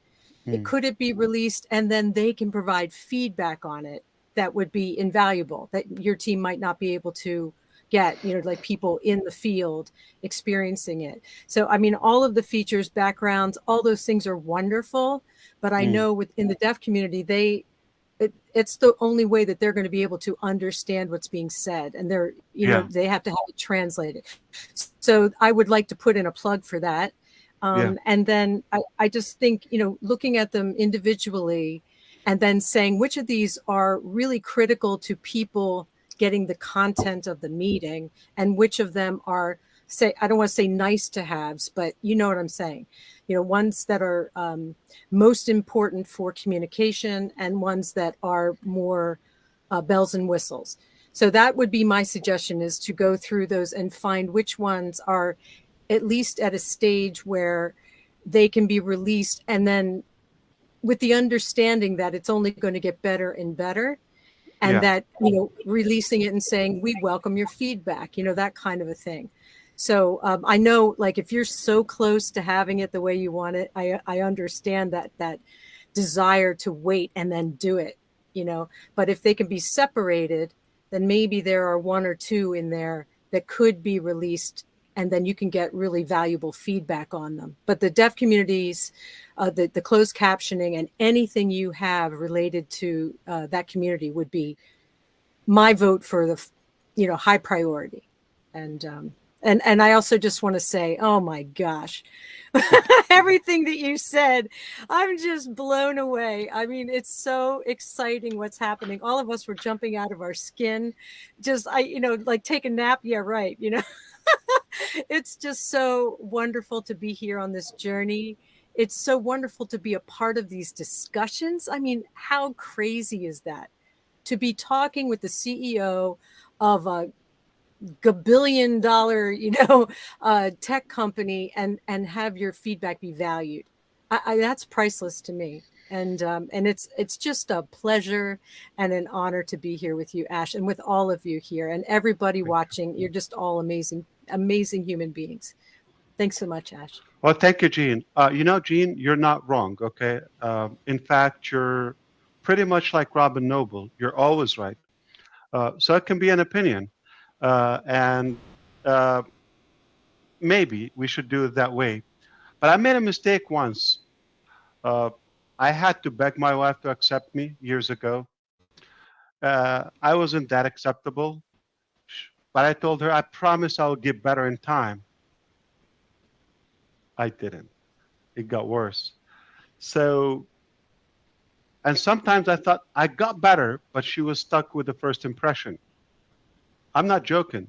could it be released and then they can provide feedback on it that would be invaluable, that your team might not be able to get, like people in the field experiencing it. So, I mean, all of the features, backgrounds, all those things are wonderful, but I know within the deaf community, it's the only way that they're going to be able to understand what's being said, and they're, they have to have it translated. So I would like to put in a plug for that. And then I just think, looking at them individually and then saying which of these are really critical to people getting the content of the meeting and which of them are, I don't want to say nice to haves, but you know what I'm saying. Ones that are most important for communication and ones that are more bells and whistles. So that would be my suggestion, is to go through those and find which ones are at least at a stage where they can be released, and then with the understanding that it's only going to get better and better, and Yeah. that, releasing it and saying, we welcome your feedback, that kind of a thing. So I know, like, if you're so close to having it the way you want it, I understand that desire to wait and then do it, but if they can be separated, then maybe there are one or two in there that could be released, and then you can get really valuable feedback on them. But the deaf communities, the closed captioning, and anything you have related to that community would be my vote for the, high priority. And I also just want to say, oh my gosh, everything that you said, I'm just blown away. I mean, it's so exciting what's happening. All of us were jumping out of our skin. Just, like take a nap. Yeah, right. It's just so wonderful to be here on this journey. It's so wonderful to be a part of these discussions. I mean, how crazy is that? To be talking with the CEO of a $1 billion, tech company and have your feedback be valued. That's priceless to me. And it's just a pleasure and an honor to be here with you, Ash, and with all of you here and everybody watching. You're just all amazing human beings. Thanks so much, Ash. Well, thank you, Gene. Gene, you're not wrong, okay? In fact, you're pretty much like Robin Noble. You're always right. So it can be an opinion. And maybe we should do it that way. But I made a mistake once. I had to beg my wife to accept me years ago. I wasn't that acceptable. But I told her, I promise I'll get better in time. I didn't. It got worse. So, and sometimes I thought I got better, but she was stuck with the first impression. I'm not joking.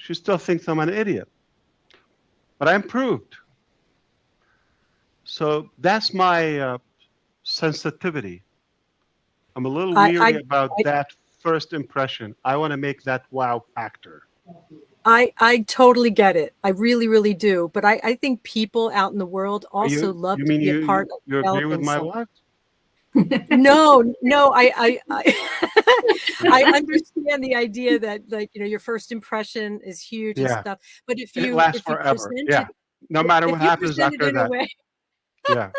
She still thinks I'm an idiot. But I improved. So that's my sensitivity. I'm a little weary about that first impression. I want to make that wow factor. I totally get it. I really, really do. But I think people out in the world also love to be a part of you agree with my wife? No, I I understand the idea that, like, your first impression is huge and stuff. But if it you lasts forever. Yeah. No matter what happens after that. Yeah.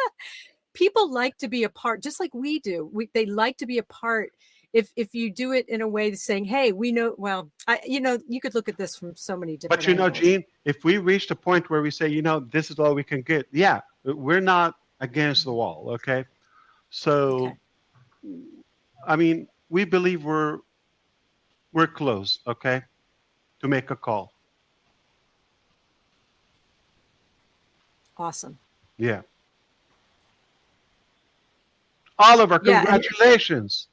People like to be a part, just like we do. They like to be a part. If you do it in a way saying, hey, we know, well, you could look at this from so many different angles. Gene, if we reach the point where we say, this is all we can get, yeah, we're not against the wall, okay? So, okay. I mean, we believe we're close, okay, to make a call. Awesome. Yeah. Oliver, congratulations.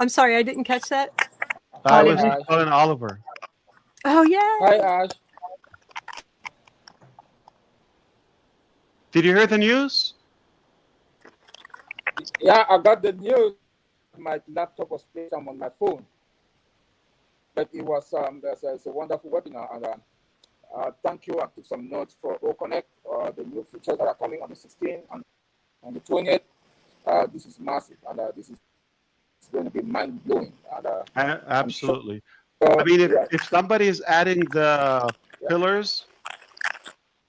I'm sorry, I didn't catch that. I was calling Oliver. Oh, yeah. Hi, Ash. Did you hear the news? Yeah, I got the news. My laptop was placed on my phone. But it was there's a wonderful webinar, and thank you. I took some notes for OConnect, the new features that are coming on the 16th and on the 20th. This is massive, and this is going to be mind-blowing. Absolutely. Sure, I mean, if somebody is adding the pillars,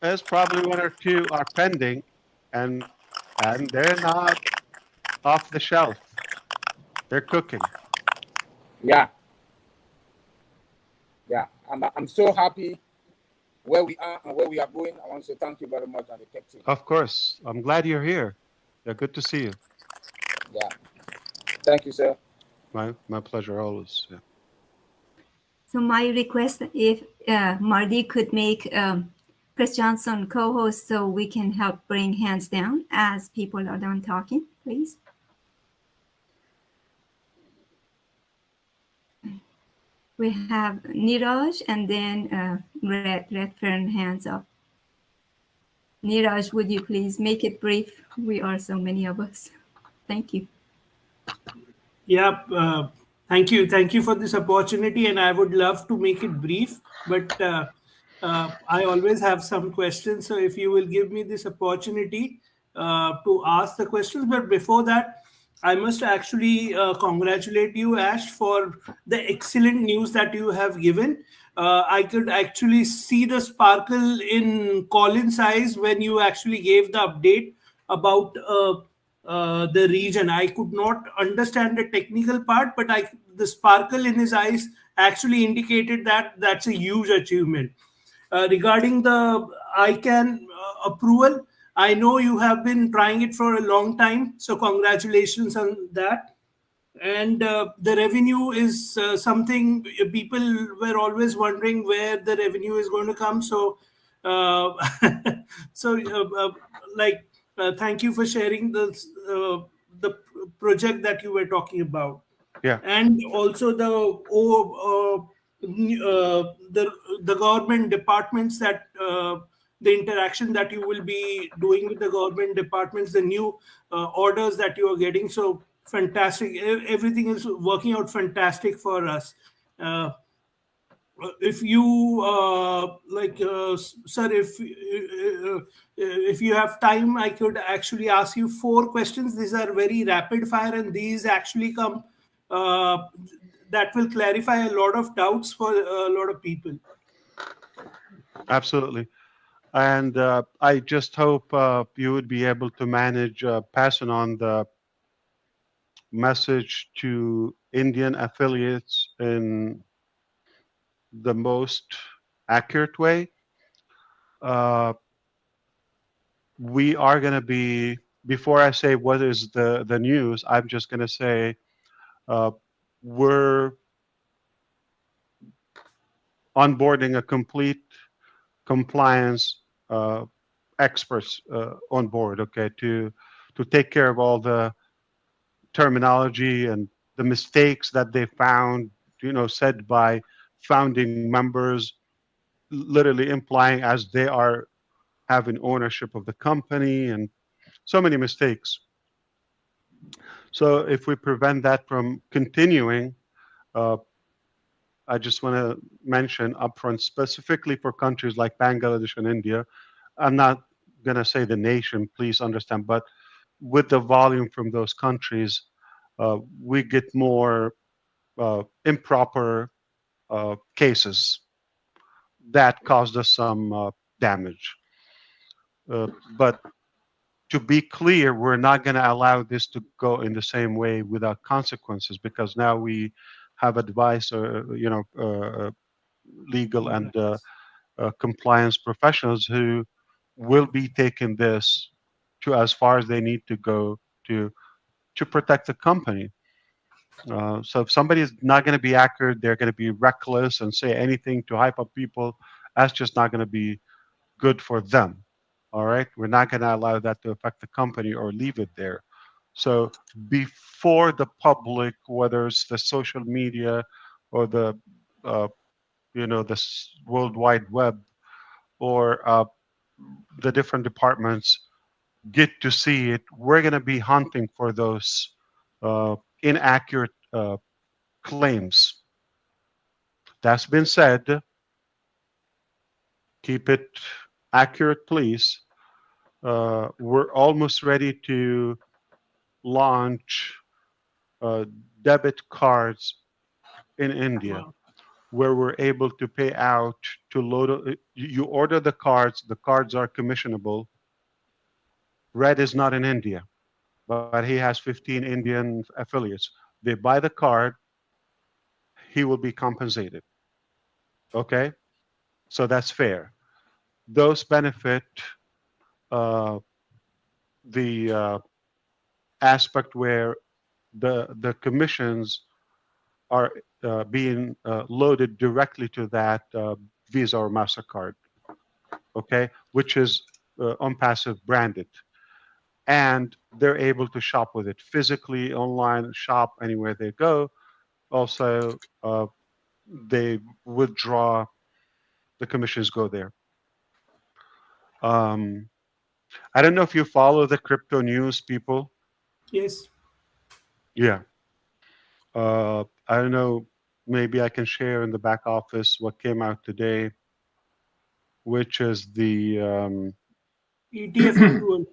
there's probably one or two are pending, and they're not off the shelf. They're cooking. Yeah. Yeah, I'm so happy where we are and where we are going. I want to say thank you very much, and the tech team. Of course. I'm glad you're here. Yeah, good to see you. Yeah. Thank you, sir. My pleasure always. Yeah. So my request, if Marty could make Chris Johnson co-host so we can help bring hands down as people are done talking, please. We have Niraj and then Redfern hands up. Niraj, would you please make it brief? We are so many of us. Thank you. Yeah, thank you. Thank you for this opportunity. And I would love to make it brief, but I always have some questions. So if you will give me this opportunity to ask the questions. But before that, I must actually congratulate you, Ash, for the excellent news that you have given. I could actually see the sparkle in Colin's eyes when you actually gave the update about the region. I could not understand the technical part, but the sparkle in his eyes actually indicated that that's a huge achievement. Regarding the ICANN approval, I know you have been trying it for a long time, so congratulations on that. And the revenue is something people were always wondering where the revenue is going to come. So, uh, so like, thank you for sharing the project that you were talking about, Yeah, and also the government departments that the interaction that you will be doing with the government departments, the new orders that you are getting. So fantastic. Everything is working out fantastic for us. Uh, if you sir, if you have time, I could actually ask you 4 questions. These are very rapid fire, and these actually come uh, that will clarify a lot of doubts for a lot of people. absolutely. And I just hope you would be able to manage passing on the message to Indian affiliates in the most accurate way. Uh, we are going to be, before I say what is the news, I'm just going to say uh, we're onboarding a complete compliance experts on board, okay, to take care of all the terminology and the mistakes that they found, said by founding members, literally implying as they are having ownership of the company and so many mistakes. So if we prevent that from continuing, uh, I just want to mention upfront, specifically for countries like Bangladesh and India. I'm not going to say the nation, please understand, but with the volume from those countries, we get more improper cases that caused us some damage. But to be clear, we're not going to allow this to go in the same way without consequences, because now we have advice, legal and compliance professionals who will be taking this to as far as they need to go to to protect the company. So if somebody is not going to be accurate, they're going to be reckless and say anything to hype up people. That's just not going to be good for them. All right, we're not going to allow that to affect the company or leave it there. So before the public, whether it's the social media or the World Wide Web or the different departments get to see it, we're going to be hunting for those inaccurate claims. That's been said. Keep it accurate, please. We're almost ready to launch debit cards in India, Wow. where we're able to pay out to load. You order the cards are commissionable. Red is not in India, but he has 15 Indian affiliates. They buy the card, he will be compensated. Okay, so that's fair. Those benefit uh, the aspect where the commissions are being loaded directly to that Visa or Mastercard. Okay, which is OnPassive branded, and they're able to shop with it physically, online, shop anywhere they go. Also, they withdraw, the commissions go there. Um, I don't know if you follow the crypto news, people. Yes. Yeah. I don't know. Maybe I can share in the back office what came out today, which is the ETF approval.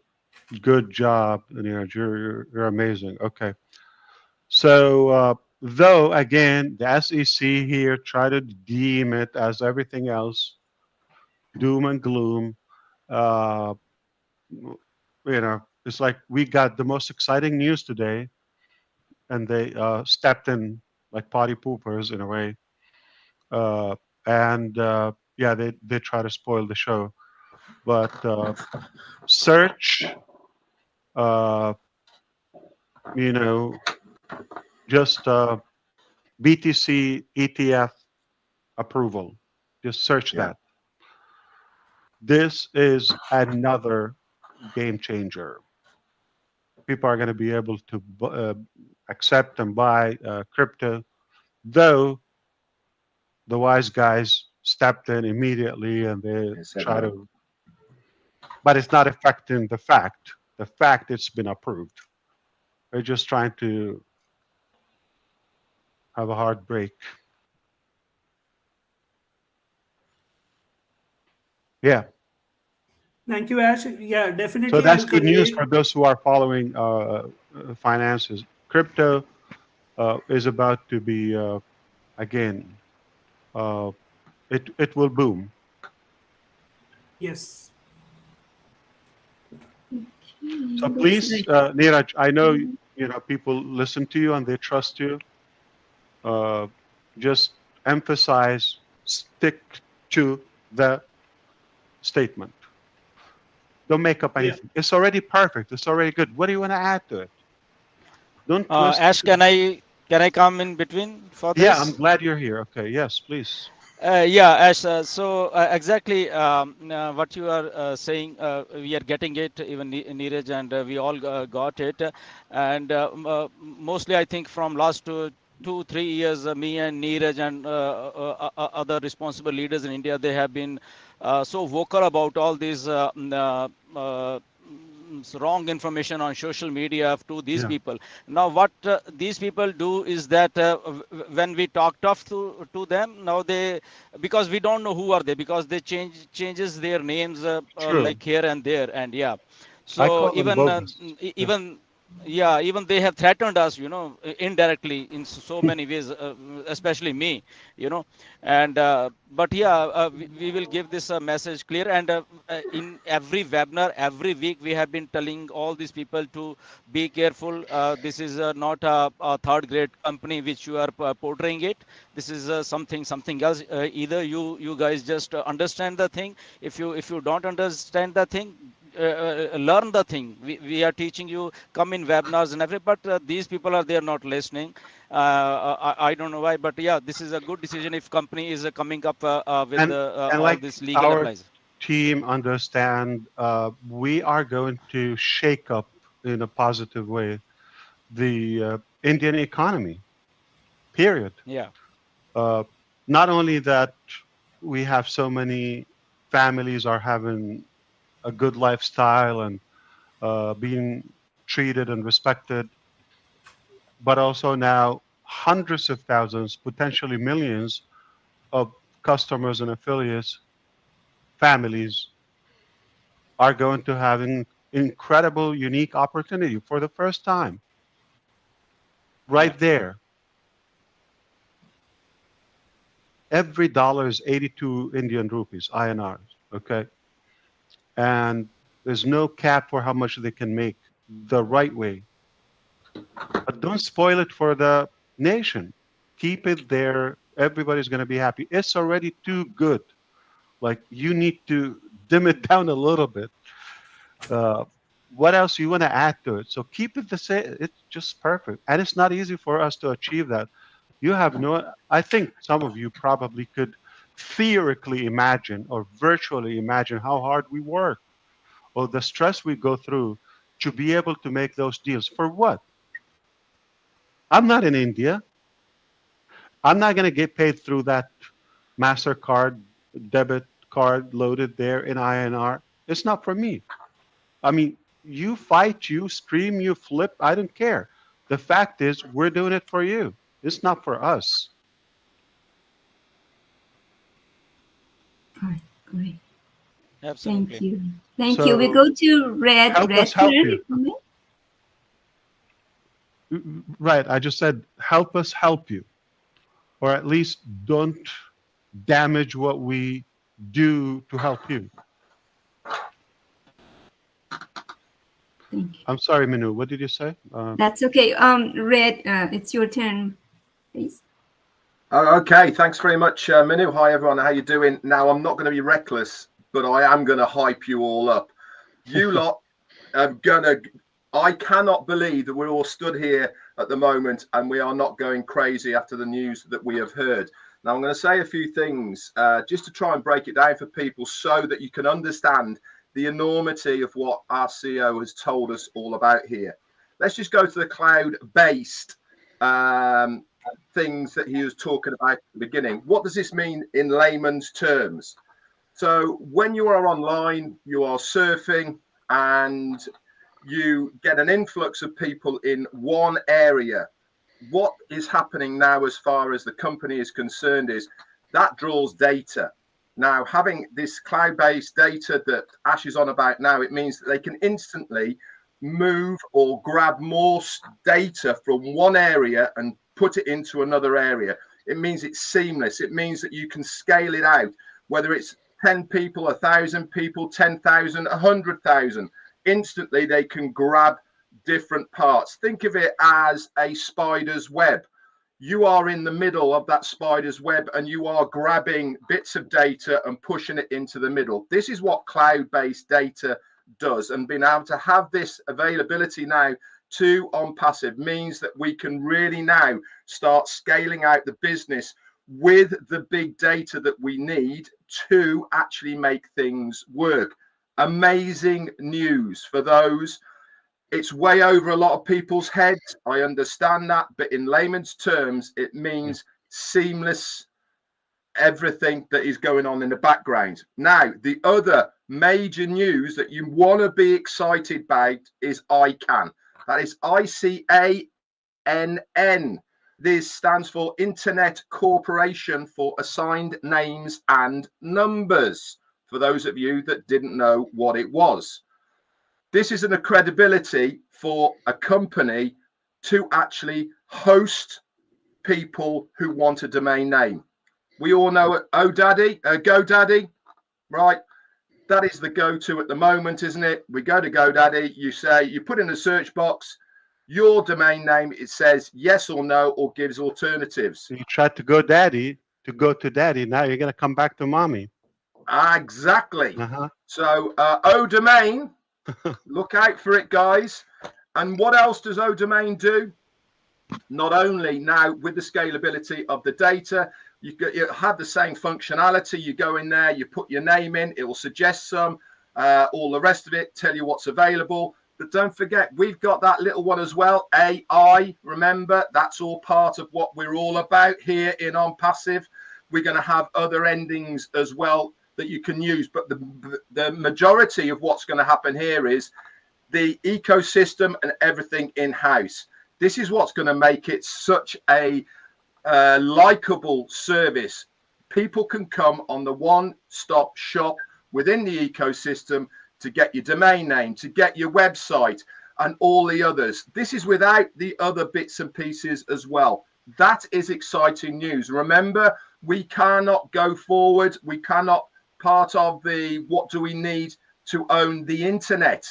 good job, Neeraj. You're amazing. Okay. So, though again, the SEC here try to deem it as everything else, doom and gloom. Uh, it's like we got the most exciting news today, and they stepped in like potty poopers in a way, uh, and yeah, they try to spoil the show. But search, uh, you know, just BTC ETF approval. Just search Yeah. that. This is another game changer. People are going to be able to accept and buy crypto, though the wise guys stepped in immediately and they They said try no. to, but it's not affecting the fact. The fact it's been approved. They're just trying to have a hard break. Yeah. Thank you, Ash. Yeah, So definitely. that's I'll good news convey. for those who are following finances. Crypto is about to be again. Uh, it will boom. Yes. So Looks please, like Neeraj, I know people listen to you and they trust you. Just emphasize, stick to the statement. Don't make up Yeah. anything. It's already perfect. It's already good. What do you want to add to it? Don't twist. Ash, can I come in between for Yeah, I'm this? glad you're here. Okay, yes, please. Yeah, Ash. So exactly what you are saying, we are getting it, even Neeraj, and we all got it. And mostly, I think from last 2-3 years, me and Neeraj and other responsible leaders in India, they have been so vocal about all these wrong information on social media to these Yeah, people. Now what these people do is that when we talk tough to them, now they, because we don't know who are they, because they changes their names true. like here and there, and yeah, I so call them even bogus. Yeah, even yeah, even they have threatened us, indirectly in so many ways, especially me, and but yeah, we will give this message clear, and in every webinar every week we have been telling all these people to be careful. This is not a third grade company which you are portraying it. This is something else. Either you guys just understand the thing. If you don't understand the thing, learn the thing. We are teaching you, come in webinars and everything, but these people are there not listening. I don't know why, but yeah, this is a good decision if company is coming up with and and all like this legal our applies. team understand, we are going to shake up in a positive way the Indian economy. Period. Yeah, Uh, Not only that, we have so many families are having a good lifestyle and being treated and respected, but also now hundreds of thousands, potentially millions of customers and affiliates, families are going to have an incredible, unique opportunity for the first time yeah, right there. Every dollar is 82 Indian rupees, INRs, okay? And there's no cap for how much they can make the right way. But don't spoil it for the nation. Keep it there. Everybody's going to be happy. It's already too good. Like, you need to dim it down a little bit. Uh, what else you want to add to it? So keep it the same. It's just perfect. And it's not easy for us to achieve that. You have no, I think some of you probably could theoretically imagine or virtually imagine how hard we work or the stress we go through to be able to make those deals. For what? I'm not in India. I'm not going to get paid through that MasterCard debit card loaded there in INR. It's not for me. I mean, you fight, you scream, you flip. I don't care. The fact is, we're doing it for you. It's not for us. All right, great. Absolutely. Thank you. Thank So you. We go to Red. help Red us help here. you. Right. I just said, help us help you. Or at least don't damage what we do to help you. Thank you. I'm sorry, Minu. What did you say? That's okay. Red, it's your turn, please. Oh, okay, thanks very much, Minu. Hi, everyone. How you doing? Now, I'm not going to be reckless, but I am going to hype you all up. You lot are gonna. I cannot believe that we're all stood here at the moment and we are not going crazy after the news that we have heard. Now, I'm going to say a few things just to try and break it down for people so that you can understand the enormity of what our CEO has told us all about here. Let's just go to the cloud-based things that he was talking about at the beginning. What does this mean in layman's terms? So when you are online, you are surfing and you get an influx of people in one area. What is happening now as far as the company is concerned is that draws data. Now, having this cloud-based data that Ash is on about now, it means that they can instantly move or grab more data from one area and put it into another area. It means it's seamless. It means that you can scale it out, whether it's 10 people, 1,000 people, 10,000, 100,000. Instantly, they can grab different parts. Think of it as a spider's web. You are in the middle of that spider's web and you are grabbing bits of data and pushing it into the middle. This is what cloud-based data does, and being able to have this availability now to OnPassive means that we can really now start scaling out the business with the big data that we need to actually make things work. Amazing news for those. It's way over a lot of people's heads. I understand that, but in layman's terms, it means seamless everything that is going on in the background. Now, the other major news that you want to be excited about is ICANN. That is ICANN. This stands for Internet Corporation for Assigned Names and Numbers, for those of you that didn't know what it was. This is a credibility for a company to actually host people who want a domain name. We all know GoDaddy, right? That is the go-to at the moment, isn't it? We go to GoDaddy, you put in a search box, your domain name, it says yes or no, or gives alternatives. You tried to go daddy, to go to daddy. Now you're going to come back to mommy. Exactly. So ODomain, look out for it, guys. And what else does ODomain do? Not only now with the scalability of the data, you have the same functionality. You go in there, you put your name in, it will suggest some, all the rest of it, tell you what's available. But don't forget, we've got that little one as well, AI. Remember, that's all part of what we're all about here in OnPassive. We're going to have other endings as well that you can use. But the majority of what's going to happen here is the ecosystem and everything in-house. This is what's going to make it such a likable service. People can come on the one-stop shop within the ecosystem to get your domain name, to get your website and all the others. This is without the other bits and pieces as well. That is exciting news. Remember, we cannot go forward. We cannot part of the what do we need to own the internet.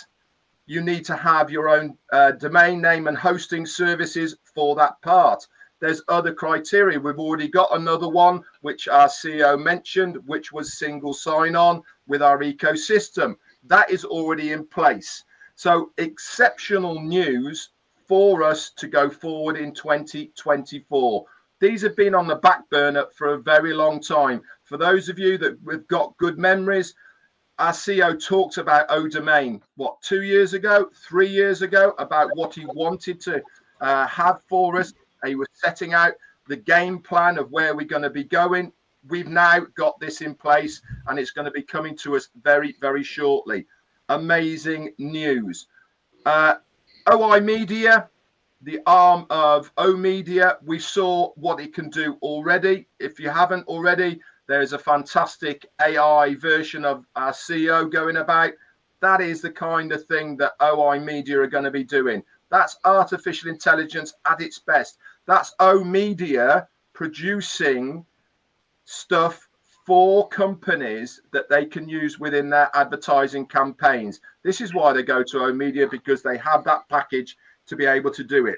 You need to have your own domain name and hosting services for that part. There's other criteria. We've already got another one, which our CEO mentioned, which was single sign-on with our ecosystem. That is already in place. So exceptional news for us to go forward in 2024. These have been on the back burner for a very long time. For those of you that have got good memories, our CEO talked about ODomain, 2 years ago, 3 years ago, about what he wanted to have for us. He was setting out the game plan of where we're going to be going. We've now got this in place and it's going to be coming to us very, very shortly. amazing news. OMedia, the arm of OMedia, we saw what it can do already. If you haven't already, there is a fantastic AI version of our CEO going about. That is the kind of thing that OMedia are going to be doing. That's artificial intelligence at its best. That's OMedia producing stuff for companies that they can use within their advertising campaigns. This is why they go to OMedia, because they have that package to be able to do it.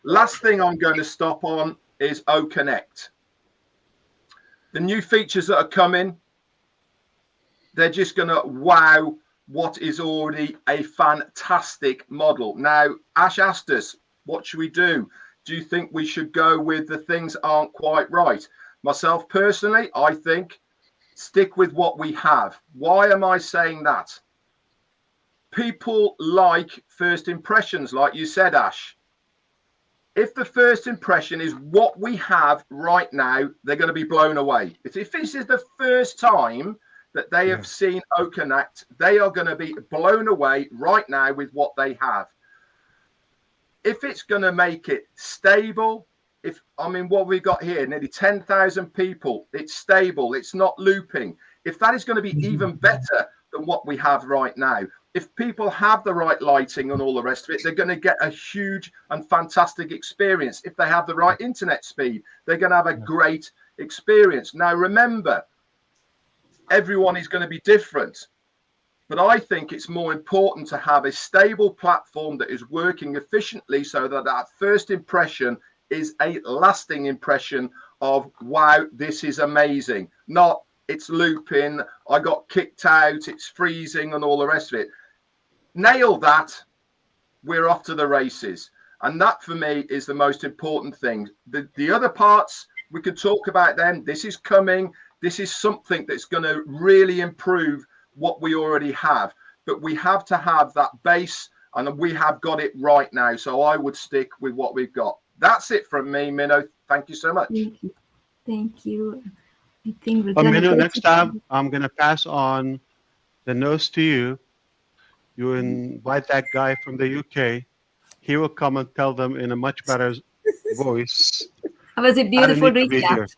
Last thing I'm going to stop on is OConnect. The new features that are coming, they're just going to wow what is already a fantastic model. Now, Ash asked us, what should we do? Do you think we should go with the things aren't quite right? Myself personally, I think stick with what we have. Why am I saying that? People like first impressions, like you said, Ash. If the first impression is what we have right now, they're going to be blown away. If this is the first time that they have seen OConnect, they are going to be blown away right now with what they have. If it's going to make it stable, what we've got here, nearly 10,000 people, it's stable, it's not looping. If that is going to be even better than what we have right now, if people have the right lighting and all the rest of it, they're going to get a huge and fantastic experience. If they have the right internet speed, they're going to have a great experience. Now, remember, everyone is going to be different, but I think it's more important to have a stable platform that is working efficiently so that that first impression is a lasting impression of, wow, this is amazing. Not, it's looping, I got kicked out, it's freezing and all the rest of it. Nail that, we're off to the races. And that for me is the most important thing. The other parts, we could talk about them. This is coming. This is something that's going to really improve what we already have. But we have to have that base, and we have got it right now. So I would stick with what we've got. That's it from me, Minnow. Thank you so much. Thank you. Thank you. I think we're Minnow, next time I'm going to pass on the notes to you. You invite that guy from the UK. He will come and tell them in a much better voice. That was a beautiful recap.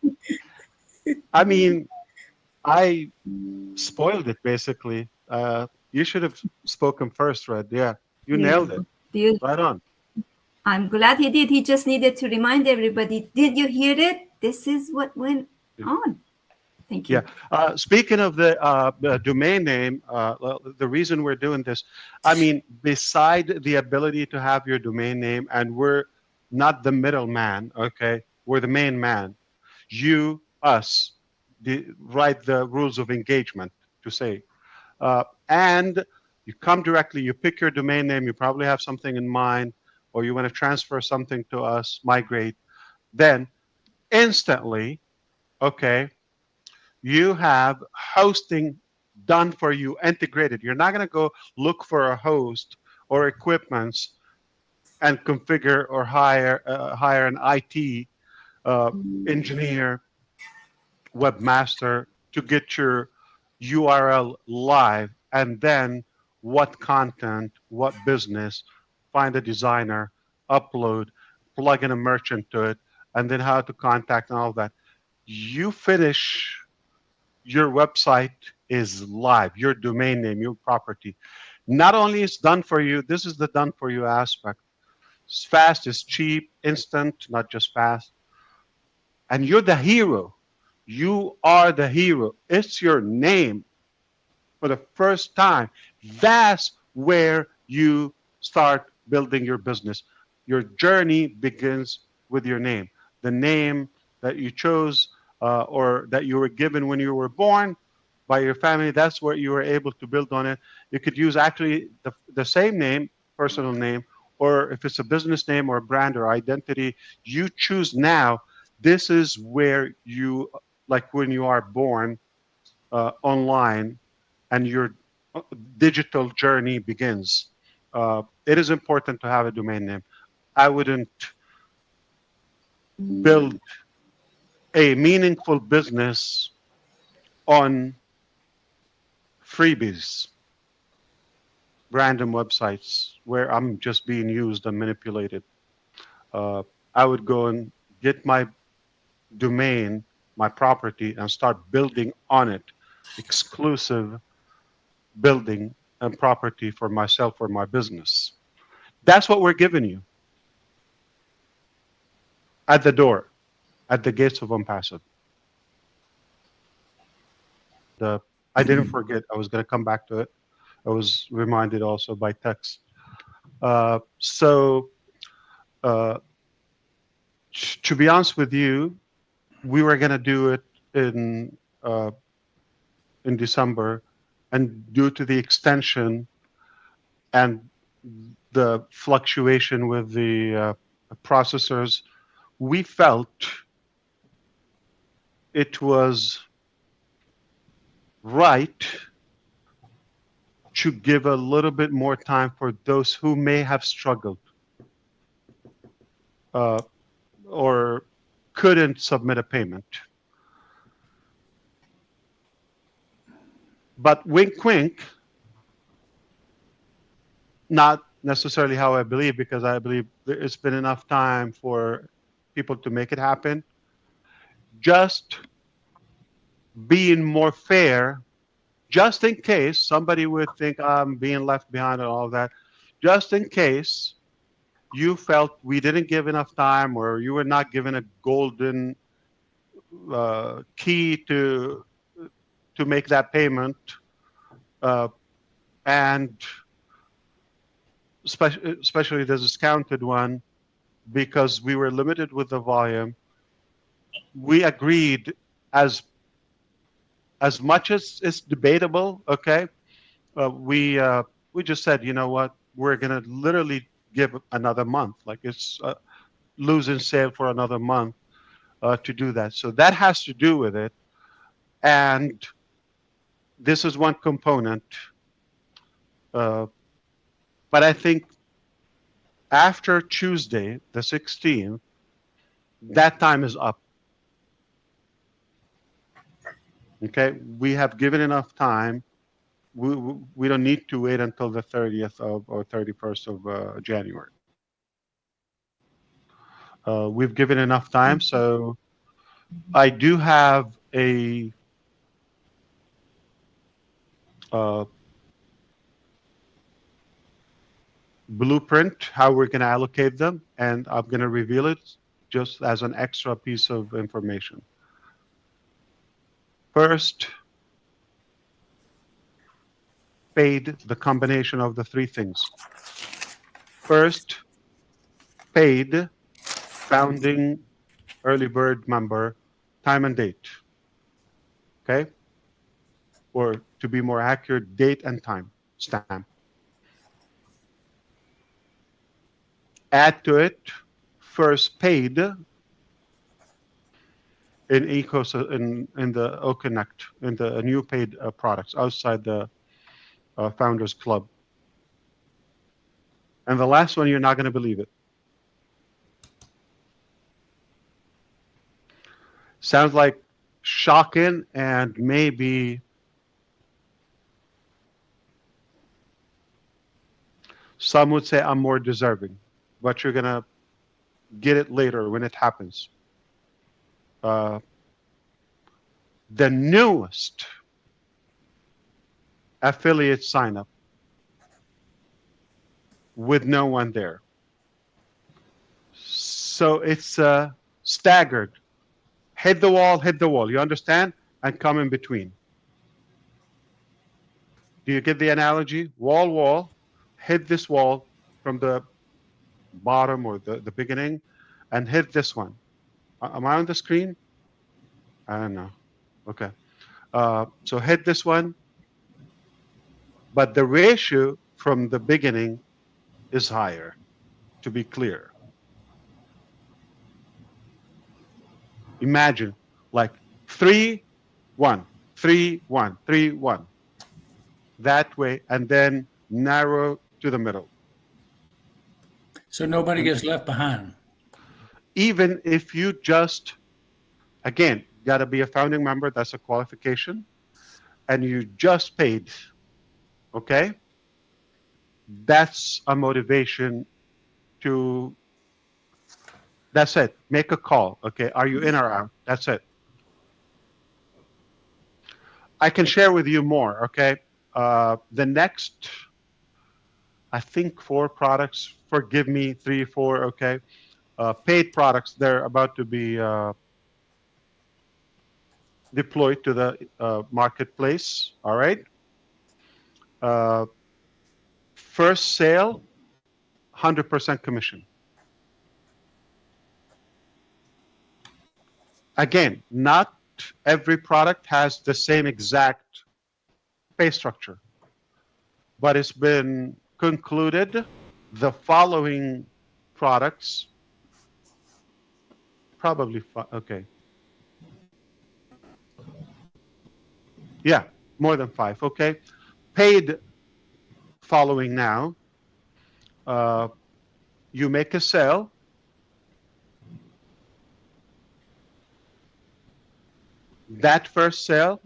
I mean, I spoiled it basically. You should have spoken first, Red. Yeah, you nailed it. Right on. I'm glad he did. He just needed to remind everybody, did you hear it? This is what went on. Thank you. Yeah. Speaking of the domain name, the reason we're doing this, I mean, beside the ability to have your domain name, and we're not the middleman, okay? We're the main man. You, us, write the rules of engagement, to say. And you come directly, you pick your domain name, you probably have something in mind, or you want to transfer something to us, migrate. Then instantly, okay, you have hosting done for you, integrated. You're not going to go look for a host or equipments and configure or hire an IT engineer, webmaster to get your URL live, and then what content, what business, find a designer, upload, plug in a merchant to it, and then how to contact and all that. You finish, your website is live, your domain name, your property. Not only is done for you, this is the done for you aspect. It's fast, it's cheap, instant, not just fast. And you're the hero. You are the hero. It's your name for the first time. That's where you start building your business. Your journey begins with your name. The name that you chose or that you were given when you were born by your family, that's where you were able to build on it. You could use actually the same name, personal name, or if it's a business name or a brand or identity, you choose now. This is where you, like when you are born online and your digital journey begins. It is important to have a domain name. I wouldn't build a meaningful business on freebies. random websites where I'm just being used and manipulated. I would go and get my domain, my property, and start building on it exclusive building and property for myself or my business. That's what we're giving you at the door, at the gates of OnPassive. I didn't forget. I was going to come back to it. I was reminded also by text. To be honest with you, we were going to do it in December, and due to the extension and the fluctuation with the processors, we felt it was right to give a little bit more time for those who may have struggled or couldn't submit a payment. But wink, wink, not necessarily how I believe, because I believe it's been enough time for people to make it happen. Just being more fair, just in case somebody would think I'm being left behind and all that, just in case you felt we didn't give enough time or you were not given a golden key to make that payment, and especially the discounted one, because we were limited with the volume, we agreed, as much as it's debatable, okay, we just said, you know what, we're going to literally give another month. Like, it's losing sale for another month to do that. So that has to do with it. And this is one component. But I think after Tuesday, the 16th, that time is up. Okay, we have given enough time. We don't need to wait until the 30th or 31st of January. We've given enough time, so I do have a blueprint how we're going to allocate them, and I'm going to reveal it just as an extra piece of information. First, paid, the combination of the three things. First, paid founding early bird member, time and date. Okay? Or to be more accurate, date and time stamp. Add to it first paid in the OConnect, in the new paid products outside the Founders Club. And the last one, you're not going to believe it. Sounds like shocking, and maybe some would say I'm more deserving, but you're going to get it later when it happens. The newest affiliate sign up with no one there. So it's staggered. Hit the wall, you understand? And come in between. Do you get the analogy? Wall, hit this wall from the bottom or the beginning, and hit this one. Am I on the screen? I don't know. Okay. So hit this one, but the ratio from the beginning is higher, to be clear. Imagine like 3, 1, 3, 1, 3, 1. That way, and then narrow to the middle. So nobody gets left behind. Even if you just, again, got to be a founding member, that's a qualification, and you just paid, okay? That's a motivation to, that's it. Make a call. Okay. Are you in or out? That's it. I can share with you more. Okay. The next, I think 4 products, forgive me, 3, 4. Okay. Paid products, they're about to be deployed to the marketplace. All right. First sale, 100% commission. Again, not every product has the same exact pay structure, but it's been concluded the following products, probably, okay. Yeah, more than 5, okay. Paid following now, you make a sale, that first sale,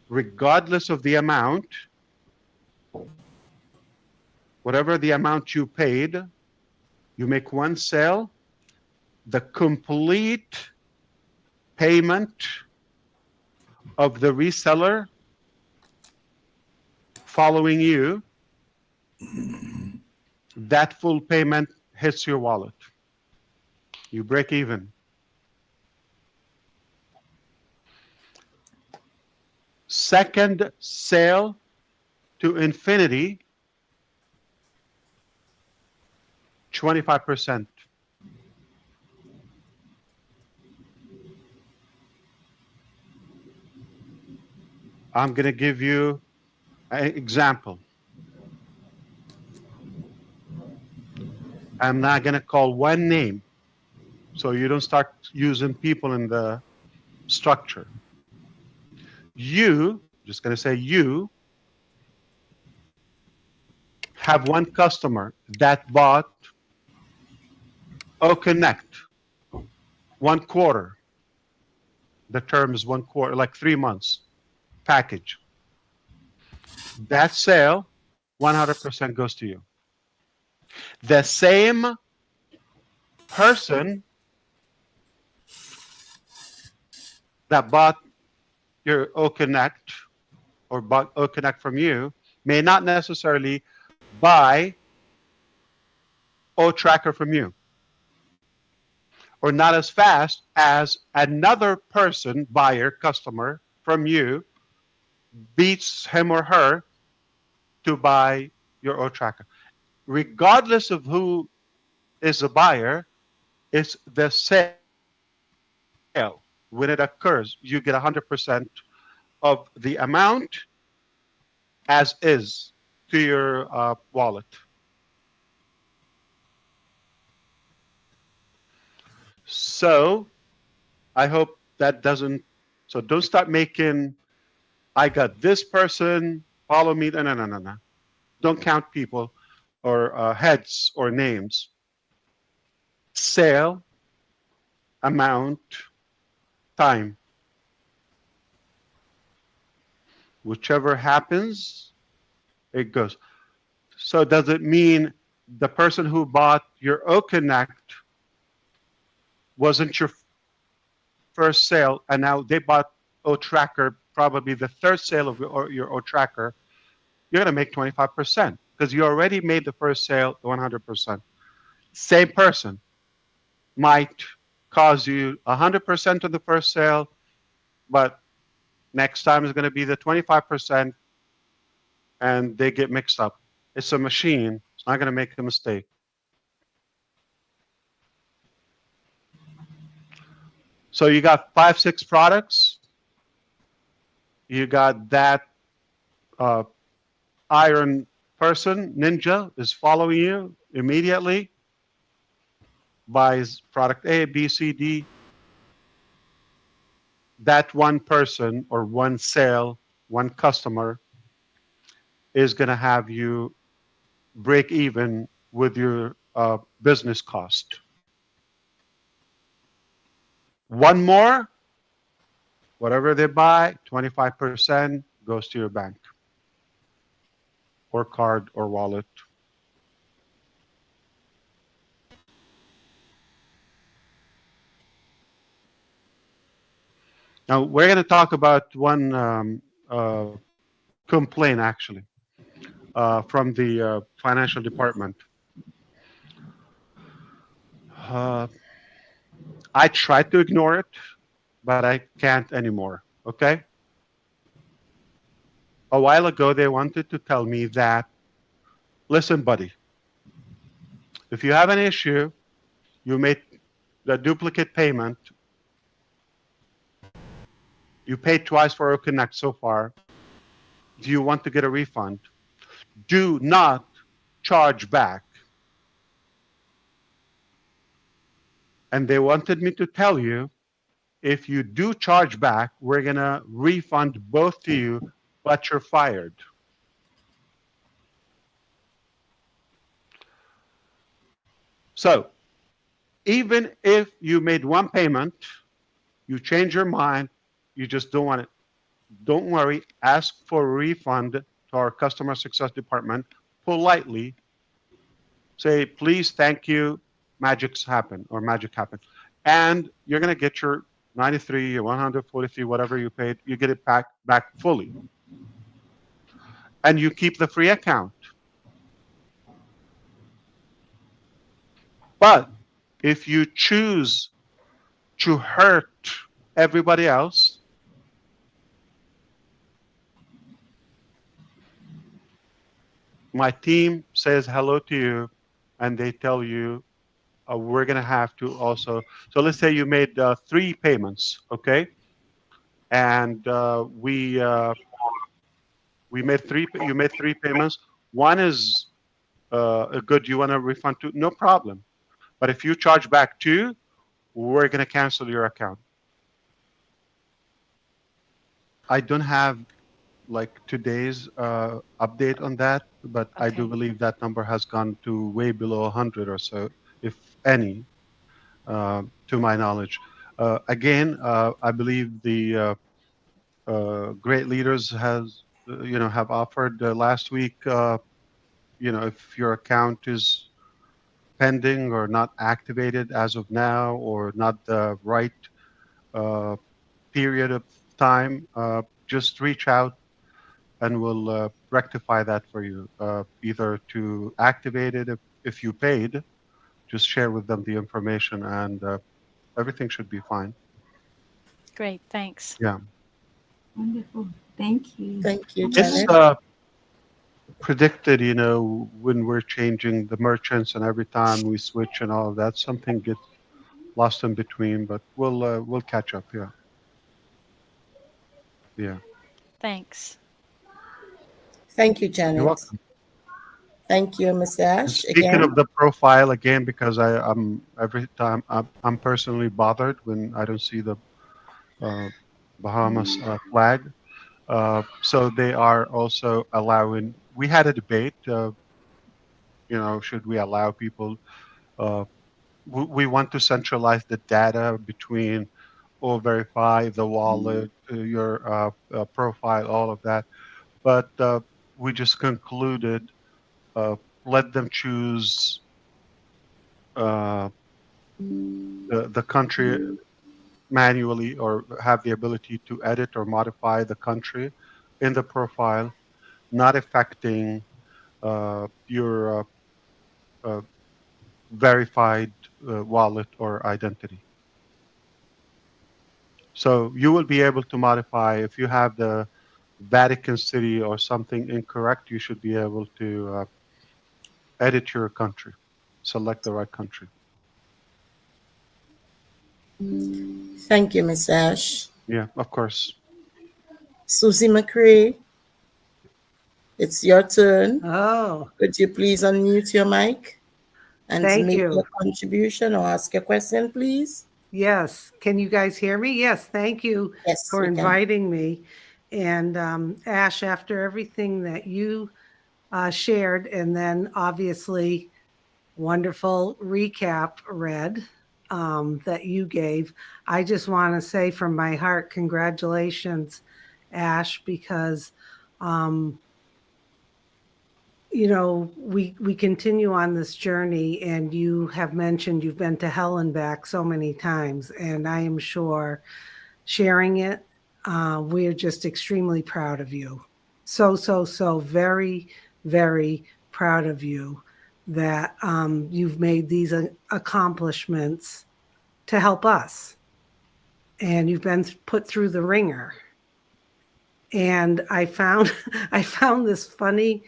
regardless of the amount, whatever the amount you paid, you make one sale, the complete payment of the reseller following you, that full payment hits your wallet. You break even. Second sale to infinity, 25%. I'm going to give you an example. I'm not going to call one name, so you don't start using people in the structure. You, just going to say you, have one customer that bought OConnect 1 quarter. The term is 1 quarter, like 3 months package. That sale, 100% goes to you. The same person that bought your OConnect or bought OConnect from you may not necessarily buy OTracker from you, or not as fast as another person, buyer, customer from you beats him or her to buy your OTracker. Regardless of who is the buyer, it's the sale. When it occurs, you get 100% of the amount as is to your wallet. So I hope that doesn't, so don't start making, I got this person, follow me. No. Don't count people or heads or names. Sale, amount, time. Whichever happens, it goes. So does it mean the person who bought your OConnect wasn't your first sale, and now they bought OTracker, probably the third sale of your OTracker, you're going to make 25% because you already made the first sale 100%. Same person might cause you 100% of the first sale, but next time is going to be the 25%, and they get mixed up. It's a machine. It's not going to make a mistake. So you got 5, 6 products. You got that iron person, ninja, is following you immediately, buys product A, B, C, D. That one person or one sale, one customer is going to have you break even with your business cost. One more, whatever they buy, 25% goes to your bank. or card or wallet. Now we're going to talk about one complaint actually from the financial department. I tried to ignore it, but I can't anymore. Okay. A while ago, they wanted to tell me that, listen, buddy, if you have an issue, you made the duplicate payment, you paid twice for OConnect so far, do you want to get a refund? Do not charge back. And they wanted me to tell you, if you do charge back, we're going to refund both to you, but you're fired. So even if you made one payment, you change your mind, you just don't want it, don't worry, ask for a refund to our customer success department politely. Say, please, thank you, magic happened. And you're going to get your 93 or 143, whatever you paid, you get it back fully. And you keep the free account. But if you choose to hurt everybody else, my team says hello to you, and they tell you, we're going to have to also. So let's say you made 3 payments, okay? And we made 3. You made 3 payments. One is good. You want to refund 2? No problem. But if you charge back 2, we're going to cancel your account. I don't have like today's update on that, but I do believe that number has gone to way below 100 or so, if any, to my knowledge. Again, I believe the great leaders have offered last week, if your account is pending or not activated as of now, or not the right period of time, just reach out and we'll rectify that for you. Either to activate it if you paid, just share with them the information, and everything should be fine. Great, thanks. Yeah. Wonderful. Thank you. Thank you, Janet. It's predicted, when we're changing the merchants and every time we switch and all of that, something gets lost in between, but we'll catch up. Yeah. Yeah. Thanks. Thank you, Janet. You're welcome. Thank you, Ms. Ash. Speaking of the profile again, because I'm every time I'm personally bothered when I don't see the Bahamas flag. So they are also allowing. We had a debate. Should we allow people? We want to centralize the data between OVERIFY, the wallet, your profile, all of that. But we just concluded, let them choose the country manually, or have the ability to edit or modify the country in the profile, not affecting your verified wallet or identity. So you will be able to modify if you have the Vatican City or something incorrect. You should be able to edit your country, select the right country. Thank you, Ms. Ash. Yeah, of course. Susie McCrae, it's your turn. Oh. Could you please unmute your mic and Thank make you. your contribution or ask a question, please? Yes. Can you guys hear me? Yes. Thank you for we can. inviting me. And Ash, after everything that you shared, and then obviously wonderful recap read that you gave, I just want to say from my heart, congratulations, Ash, because you know, we continue on this journey, and you have mentioned you've been to hell and back so many times, and I am sure sharing it, we're just extremely proud of you. So very, very proud of you that you've made these accomplishments to help us, and you've been put through the ringer. And I found this funny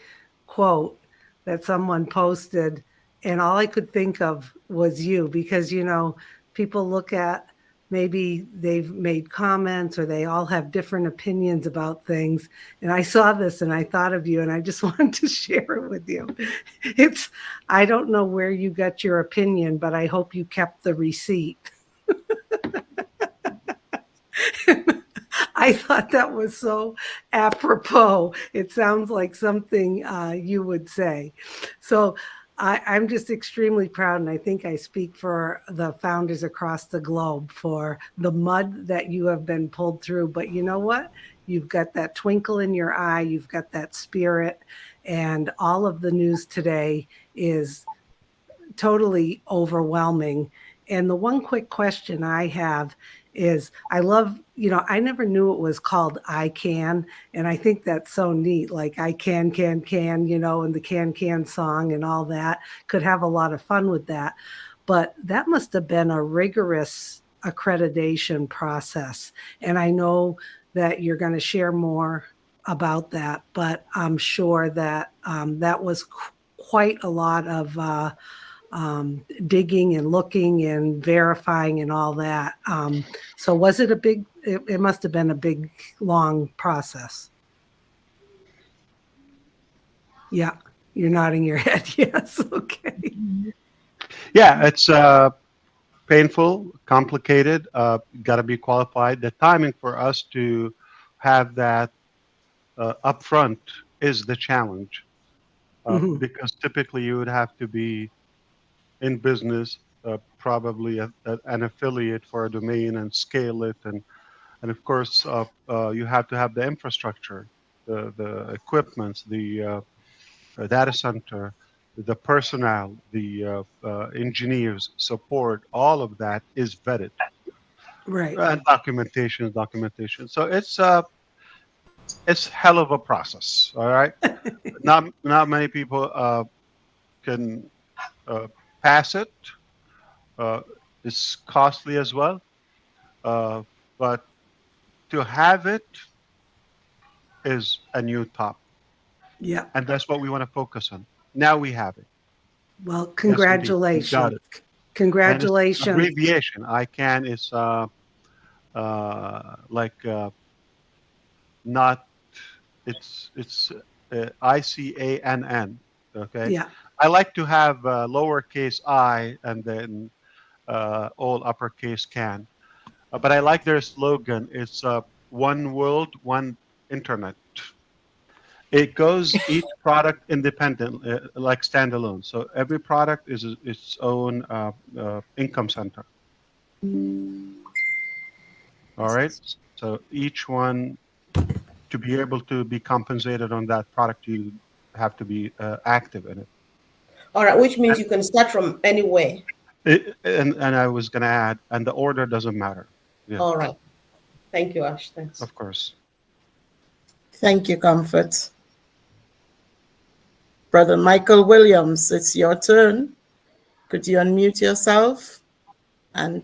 quote that someone posted, and all I could think of was you, because, you know, people look at, maybe they've made comments or they all have different opinions about things. And I saw this and I thought of you, and I just wanted to share it with you. I don't know where you got your opinion, but I hope you kept the receipt. I thought that was so apropos. It sounds like something you would say. So I'm just extremely proud, and I think I speak for the founders across the globe for the mud that you have been pulled through. But you know what? You've got that twinkle in your eye. You've got that spirit, and all of the news today is totally overwhelming. And the one quick question I have is, I love, you know, I never knew it was called I Can. And I think that's so neat. Like I can, you know, and the can song and all that. Could have a lot of fun with that. But that must have been a rigorous accreditation process. And I know that you're going to share more about that, but I'm sure that that was quite a lot of digging and looking and verifying and all that. So was it a big, it must have been a big, long process. Yeah, you're nodding your head. Yes, okay. Yeah, it's painful, complicated, got to be qualified. The timing for us to have that upfront is the challenge, because typically you would have to be in business, probably an affiliate for a domain and scale it, and of course you have to have the infrastructure, the equipment, the data center, the personnel, the engineers, support. All of that is vetted, right? And documentation. So it's hell of a process. All right, not many people can pass it. It's costly as well, but to have it is a new top. Yeah, and that's what we want to focus on. Now we have it. Well, congratulations! Got it. Congratulations! Abbreviation ICANN is not. It's ICANN. Okay. Yeah. I like to have lowercase I and then all uppercase can. But I like their slogan. It's one world, one internet. It goes each product independent, like standalone. So every product is its own income center. All right. So each one, to be able to be compensated on that product, you have to be active in it. All right, which means you can start from anywhere. And I was going to add, and the order doesn't matter. Yeah. All right. Thank you, Ash. Thanks. Of course. Thank you, Comfort. Brother Michael Williams, it's your turn. Could you unmute yourself and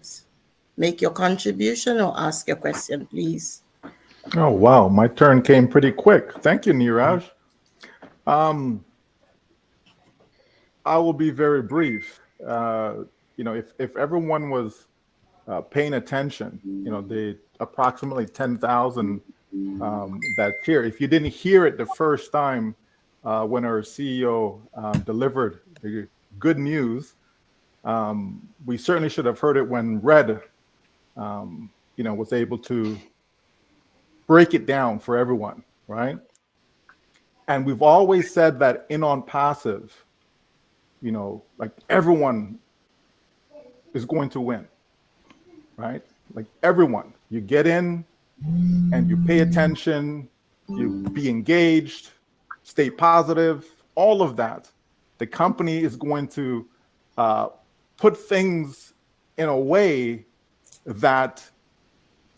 make your contribution or ask your question, please? Oh, wow. My turn came pretty quick. Thank you, Neeraj. I will be very brief. You know, if everyone was paying attention, you know, the approximately 10,000 that cheer, if you didn't hear it the first time when our CEO delivered the good news, we certainly should have heard it when Red, you know, was able to break it down for everyone, right? And we've always said that in OnPassive, you know, like everyone is going to win, right? Like everyone, you get in and you pay attention, you be engaged, stay positive, all of that, the company is going to put things in a way that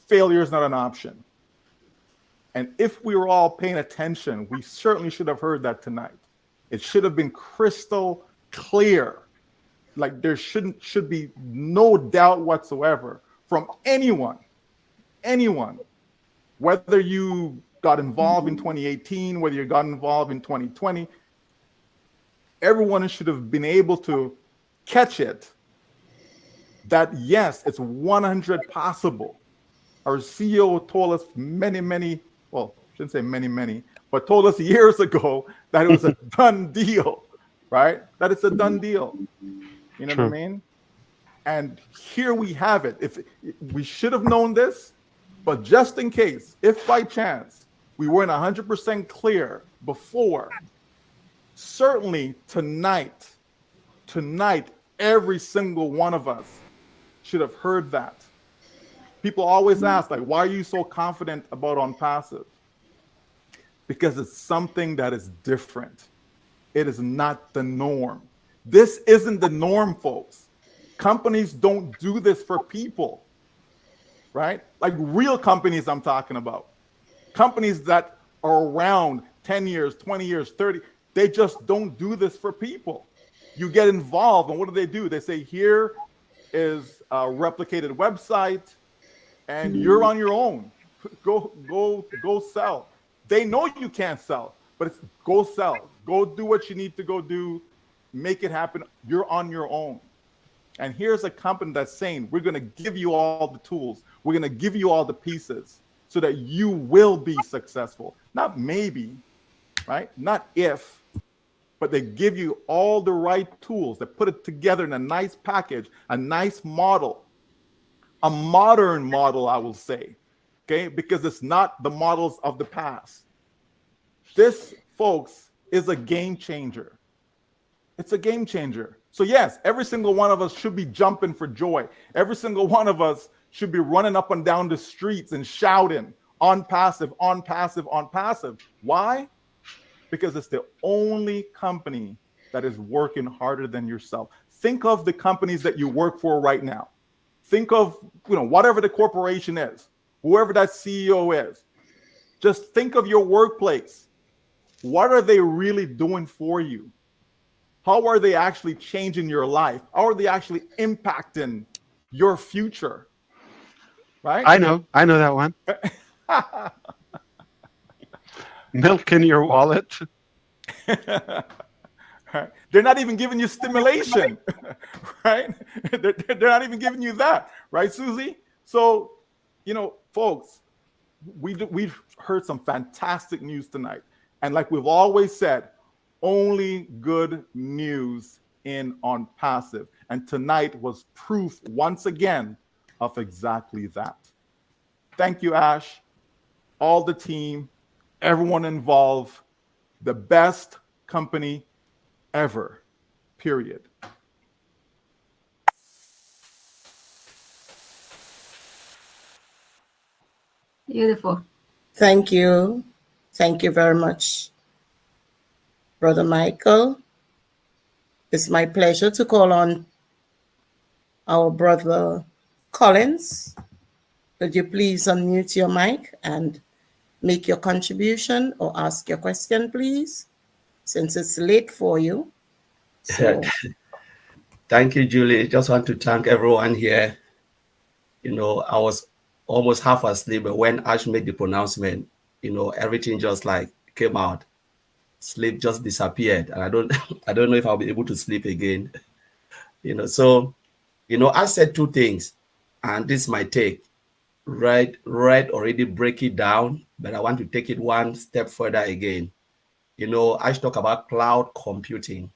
failure is not an option. And if we were all paying attention, we certainly should have heard that tonight. It should have been crystal clear. Like there should be no doubt whatsoever from anyone, whether you got involved in 2018, whether you got involved in 2020, everyone should have been able to catch it that yes, it's 100 possible. Our CEO told us many, well, shouldn't say many, but told us years ago that it was a done deal, right? That it's a done deal. You know what I mean? And here we have it. If we should have known this, but just in case, if by chance we weren't 100% clear before, certainly tonight, every single one of us should have heard that. People always ask, like, why are you so confident about OnPassive? Because it's something that is different. It is not the norm. This isn't the norm, folks. Companies don't do this for people, right? Like real companies I'm talking about. Companies that are around 10 years, 20 years, 30, they just don't do this for people. You get involved, and what do? They say, here is a replicated website, and you're on your own. Go sell. They know you can't sell, but it's go sell. Go do what you need to go do. Make it happen. You're on your own. And here's a company that's saying, we're going to give you all the tools. We're going to give you all the pieces so that you will be successful. Not maybe, right? Not if, but they give you all the right tools. They put it together in a nice package, a nice model, a modern model, I will say, okay? Because it's not the models of the past. This, folks, is a game changer. It's a game changer. So yes, every single one of us should be jumping for joy. Every single one of us should be running up and down the streets and shouting, OnPassive, OnPassive, OnPassive. Why? Because it's the only company that is working harder than yourself. Think of the companies that you work for right now. Think of, whatever the corporation is, whoever that CEO is. Just think of your workplace. What are they really doing for you? How are they actually changing your life? How are they actually impacting your future? Right? I know that one. Milk in your wallet. Right. They're not even giving you stimulation, right? They're not even giving you that, right, Susie? So, folks, we've heard some fantastic news tonight. And like we've always said, only good news in OnPassive. And tonight was proof once again of exactly that. Thank you, Ash, all the team, everyone involved, the best company ever, period. Beautiful. Thank you. Thank you very much, Brother Michael. It's my pleasure to call on our brother Collins. Could you please unmute your mic and make your contribution or ask your question, please, since it's late for you. So. Thank you, Julie. Just want to thank everyone here. I was almost half asleep, but when Ash made the pronouncement, everything just like came out. Sleep just disappeared, and I don't know if I'll be able to sleep again. So I said two things, and this is my take. Red already break it down, but I want to take it one step further again. I should talk about cloud computing,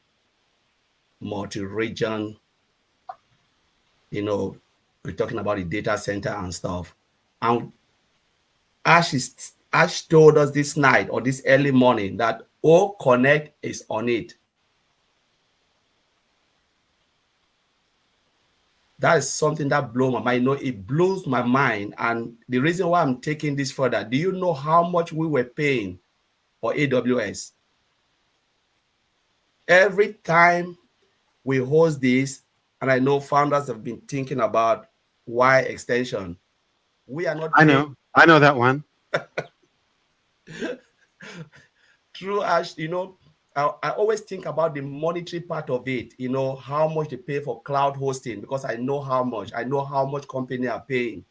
multi-region. We're talking about the data center and stuff. And Ash told us this night or this early morning that OConnect is on it. That is something that blew my mind. It blows my mind. And the reason why I'm taking this further, do you know how much we were paying for AWS? every time we host this, and I know founders have been thinking about why extension. We are not. I know that one. True, Ash. You know, I always think about the monetary part of it. You know, how much they pay for cloud hosting, because I know how much. I know how much companies are paying.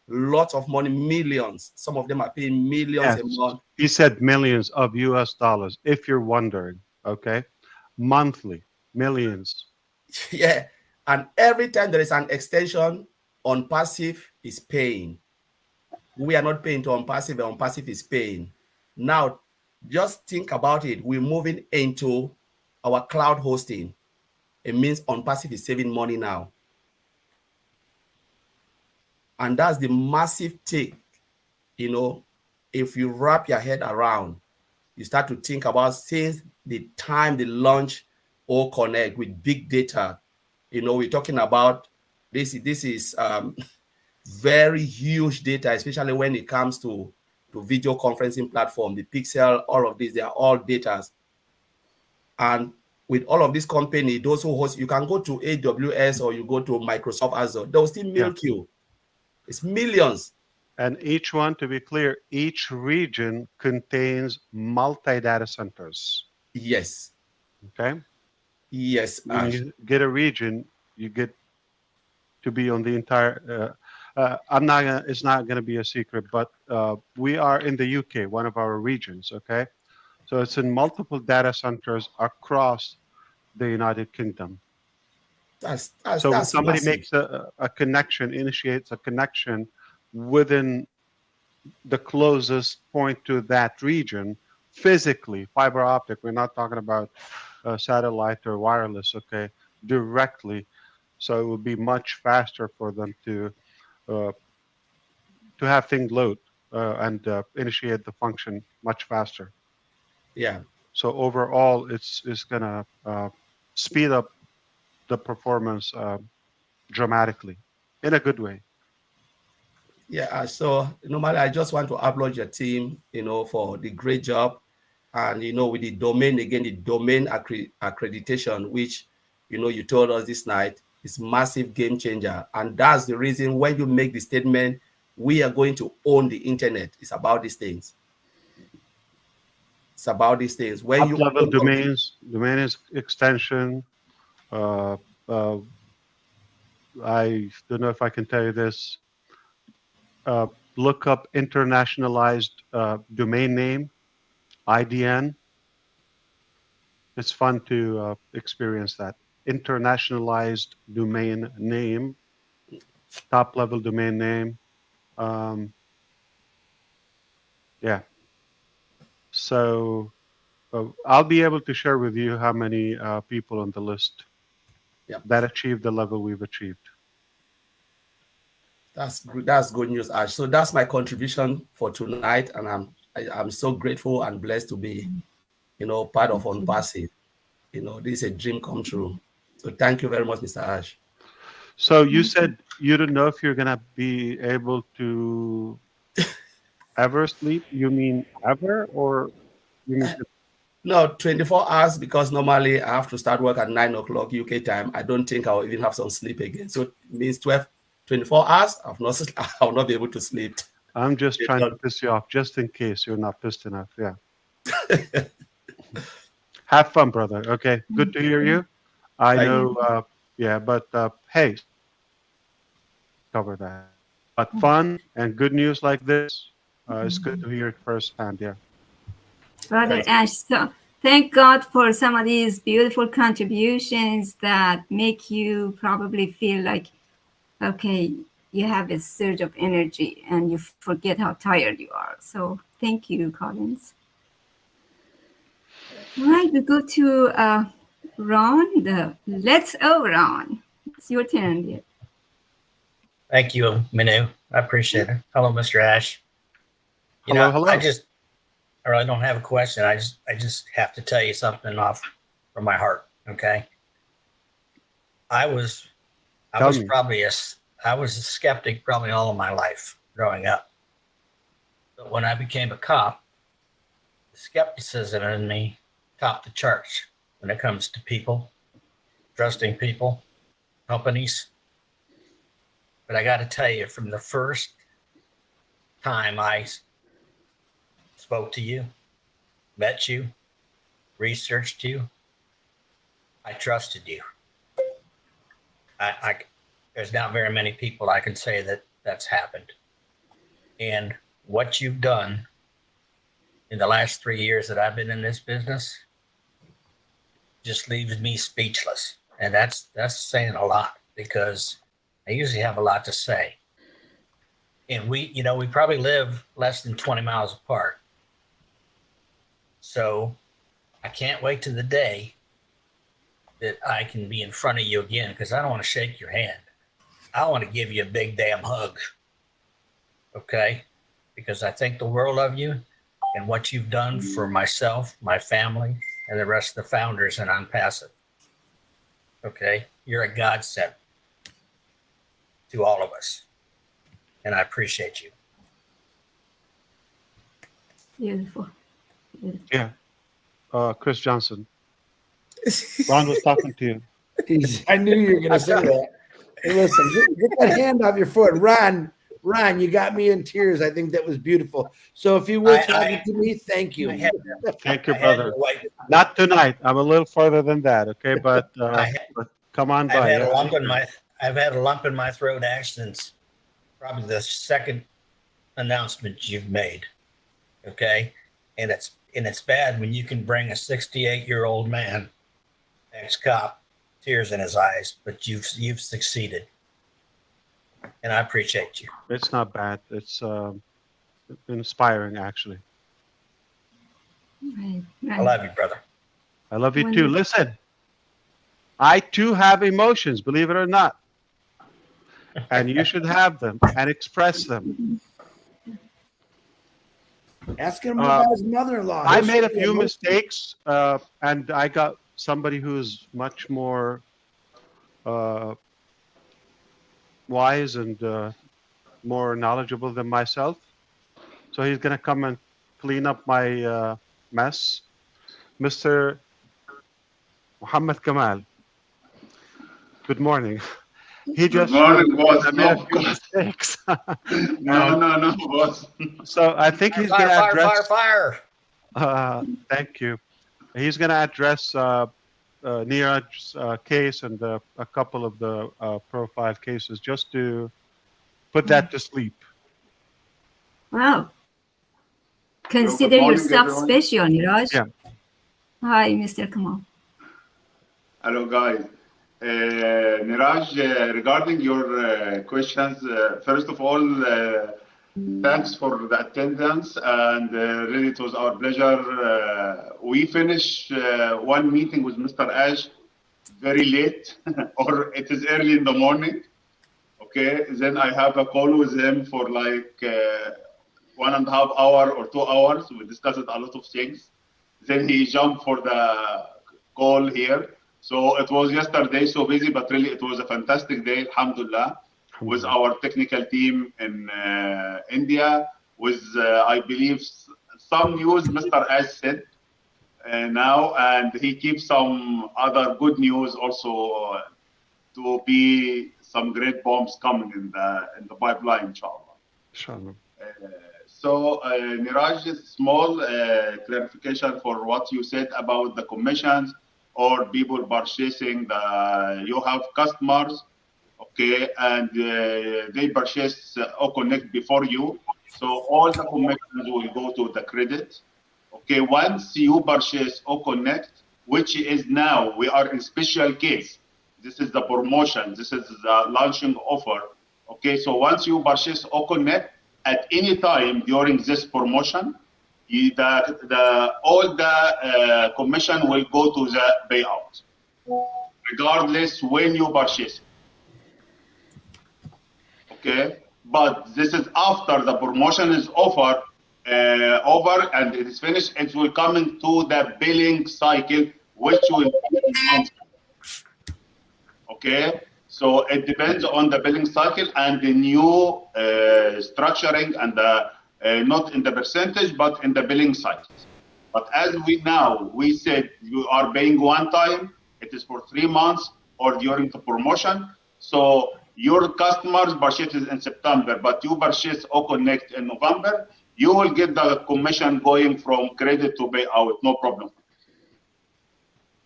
Lots of money, millions. Some of them are paying millions Yes. a month. He said millions of US dollars, if you're wondering, okay? Monthly, millions. Yeah. And every time there is an extension, OnPassive is paying. We are not paying to OnPassive, OnPassive is paying. Now, just think about it. We're moving into our cloud hosting. It means OnPassive is saving money now. And that's the massive take. You know, if you wrap your head around, you start to think about since the time they launch OConnect with big data. You know, we're talking about this is very huge data, especially when it comes to video conferencing platform, the Pixel, all of these, they are all data. And with all of this company, those who host, you can go to AWS or you go to Microsoft Azure, they'll still milk you. It's millions. And each one, to be clear, each region contains multi-data centers. Yes. Okay? Yes. When you get a region, you get to be on the entire... it's not going to be a secret, but we are in the UK, one of our regions, okay? So it's in multiple data centers across the United Kingdom. So when somebody makes a connection, initiates a connection within the closest point to that region, physically, fiber optic, we're not talking about satellite or wireless, okay, directly. So it will be much faster for them to have things load and initiate the function much faster. Yeah. So overall, it's gonna speed up the performance dramatically, in a good way. Yeah. So normally, I just want to applaud your team, you know, for the great job, and you know, with the domain again, the domain accreditation, which you know you told us this night, is massive game changer, and that's the reason when you make the statement, we are going to own the internet. It's about these things. It's about these things. When you Up-level domains, domain extension. I don't know if I can tell you this. Look up internationalized domain name, IDN. It's fun to experience that. Internationalized domain name, top-level domain name. Yeah. So I'll be able to share with you how many people on the list that achieved the level we've achieved. That's good. That's good news, Ash. So that's my contribution for tonight, and I'm so grateful and blessed to be, you know, part of OnPassive. You know, this is a dream come true. So thank you very much, Mr. Ash. So you said you don't know if you're gonna be able to ever sleep. You mean ever, or you mean? No, 24 hours, because normally I have to start work at 9 o'clock UK time. I don't think I'll even have some sleep again. So it means 24 hours, I'll not be able to sleep. I'm just trying to piss you off, just in case you're not pissed enough. Yeah. Have fun, brother. Okay. Good to hear you. I know. Yeah, but hey, cover that. But fun and good news like this, it's good to hear it firsthand. Yeah. Brother Ash, so thank God for some of these beautiful contributions that make you probably feel like, okay, you have a surge of energy and you forget how tired you are. So thank you, Collins. All right, we go to Ron. Let's Ron. It's your turn, dear. Thank you, Manu. I appreciate it. Hello, Mr. Ash. Hello. I really don't have a question. I just have to tell you something off from my heart. Okay. I was a skeptic probably all of my life growing up. But when I became a cop, the skepticism in me topped the charts. when it comes to people, trusting people, companies. But I got to tell you, from the first time I spoke to you, met you, researched you, I trusted you. There's not very many people I can say that that's happened. And what you've done in the last 3 years that I've been in this business just leaves me speechless. And that's saying a lot, because I usually have a lot to say. And we probably live less than 20 miles apart. So I can't wait to the day that I can be in front of you again, because I don't want to shake your hand. I want to give you a big damn hug. Okay? Because I think the world of you and what you've done for myself, my family, and the rest of the founders in OnPassive. Okay? You're a godsend to all of us. And I appreciate you. Beautiful. Yeah. Chris Johnson. Ron was talking to you. I knew you were going to say that. Hey, listen, get that hand off your foot. Ron, you got me in tears. I think that was beautiful. So if you were talking to me, thank you. Thank you, brother. Not tonight. I'm a little further than that, okay? But come on by. I've had a lump in my throat since probably the second announcement you've made. Okay? And it's bad when you can bring a 68-year-old man, ex-cop, tears in his eyes, but you've succeeded. And I appreciate you. It's not bad. It's inspiring, actually. Right. I love you, brother. I love you too. Listen, I too have emotions, believe it or not. And you should have them and express them. Ask him about his mother-in-law. I made a few mistakes, and I got somebody who's much more wise and more knowledgeable than myself. So he's going to come and clean up my mess. Mr. Muhammad Kamal. Good morning. He just made a few mistakes. No, boss. So I think he's going to address. Fire. Thank you. He's going to address Niraj's case and a couple of the profile cases, just to put that to sleep. Wow. Consider yourself special, Niraj. Yeah. Hi, Mr. Kamal. Hello, guys. Niraj, regarding your questions, first of all, thanks for the attendance, and really it was our pleasure. We finished one meeting with Mr. Ash very late, or it is early in the morning. Okay, then I have a call with him for like 1.5 hours or 2 hours. We discussed a lot of things. Then he jumped for the call here. So it was yesterday, so busy, but really it was a fantastic day, alhamdulillah, with our technical team in India, with, I believe, some news Mr. Ash said now, and he keeps some other good news also to be some great bombs coming in the pipeline, inshallah. Inshallah. So, Niraj, small clarification for what you said about the commissions or people purchasing you have customers, okay, and they purchase OConnect before you. So all the commissions will go to the credit. Okay, once you purchase OConnect, which is now, we are in special case. This is the promotion. This is the launching offer. Okay, so once you purchase OConnect, at any time during this promotion, all the commission will go to the payout, regardless when you purchase it. Okay, but this is after the promotion is over and it is finished. It will come into the billing cycle, which will be okay. So it depends on the billing cycle and the new structuring and the not in the percentage, but in the billing cycles. But as we said you are paying one time, it is for 3 months or during the promotion. So your customers purchases in September, but you purchase OConnect in November, you will get the commission going from credit to payout, no problem.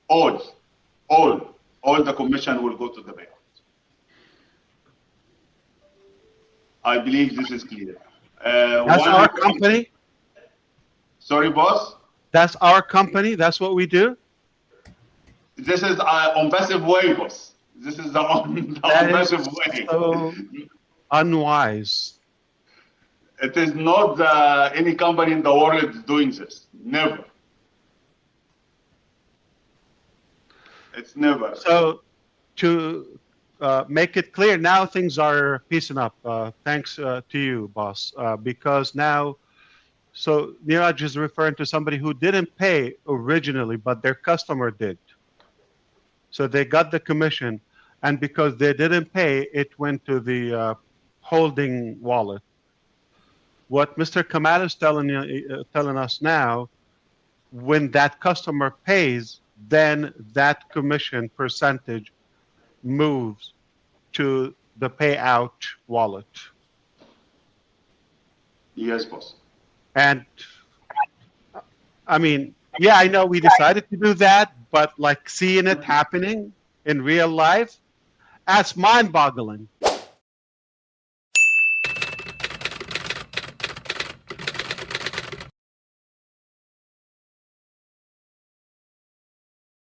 All the commission will go to the payout. I believe this is clear. That's our company? Sorry, boss? That's our company? That's what we do? This is OnPassive way, boss. This is the OnPassive way. So unwise. It is not any company in the world doing this. Never. It's never. So to make it clear, now things are piecing up. Thanks to you, boss, because now, so Niraj is referring to somebody who didn't pay originally, but their customer did. So they got the commission, and because they didn't pay, it went to the holding wallet. What Mr. Kamal is telling us now, when that customer pays, then that commission percentage moves to the payout wallet. Yes, boss. And I mean, yeah, I know we decided to do that, but like seeing it happening in real life, that's mind-boggling.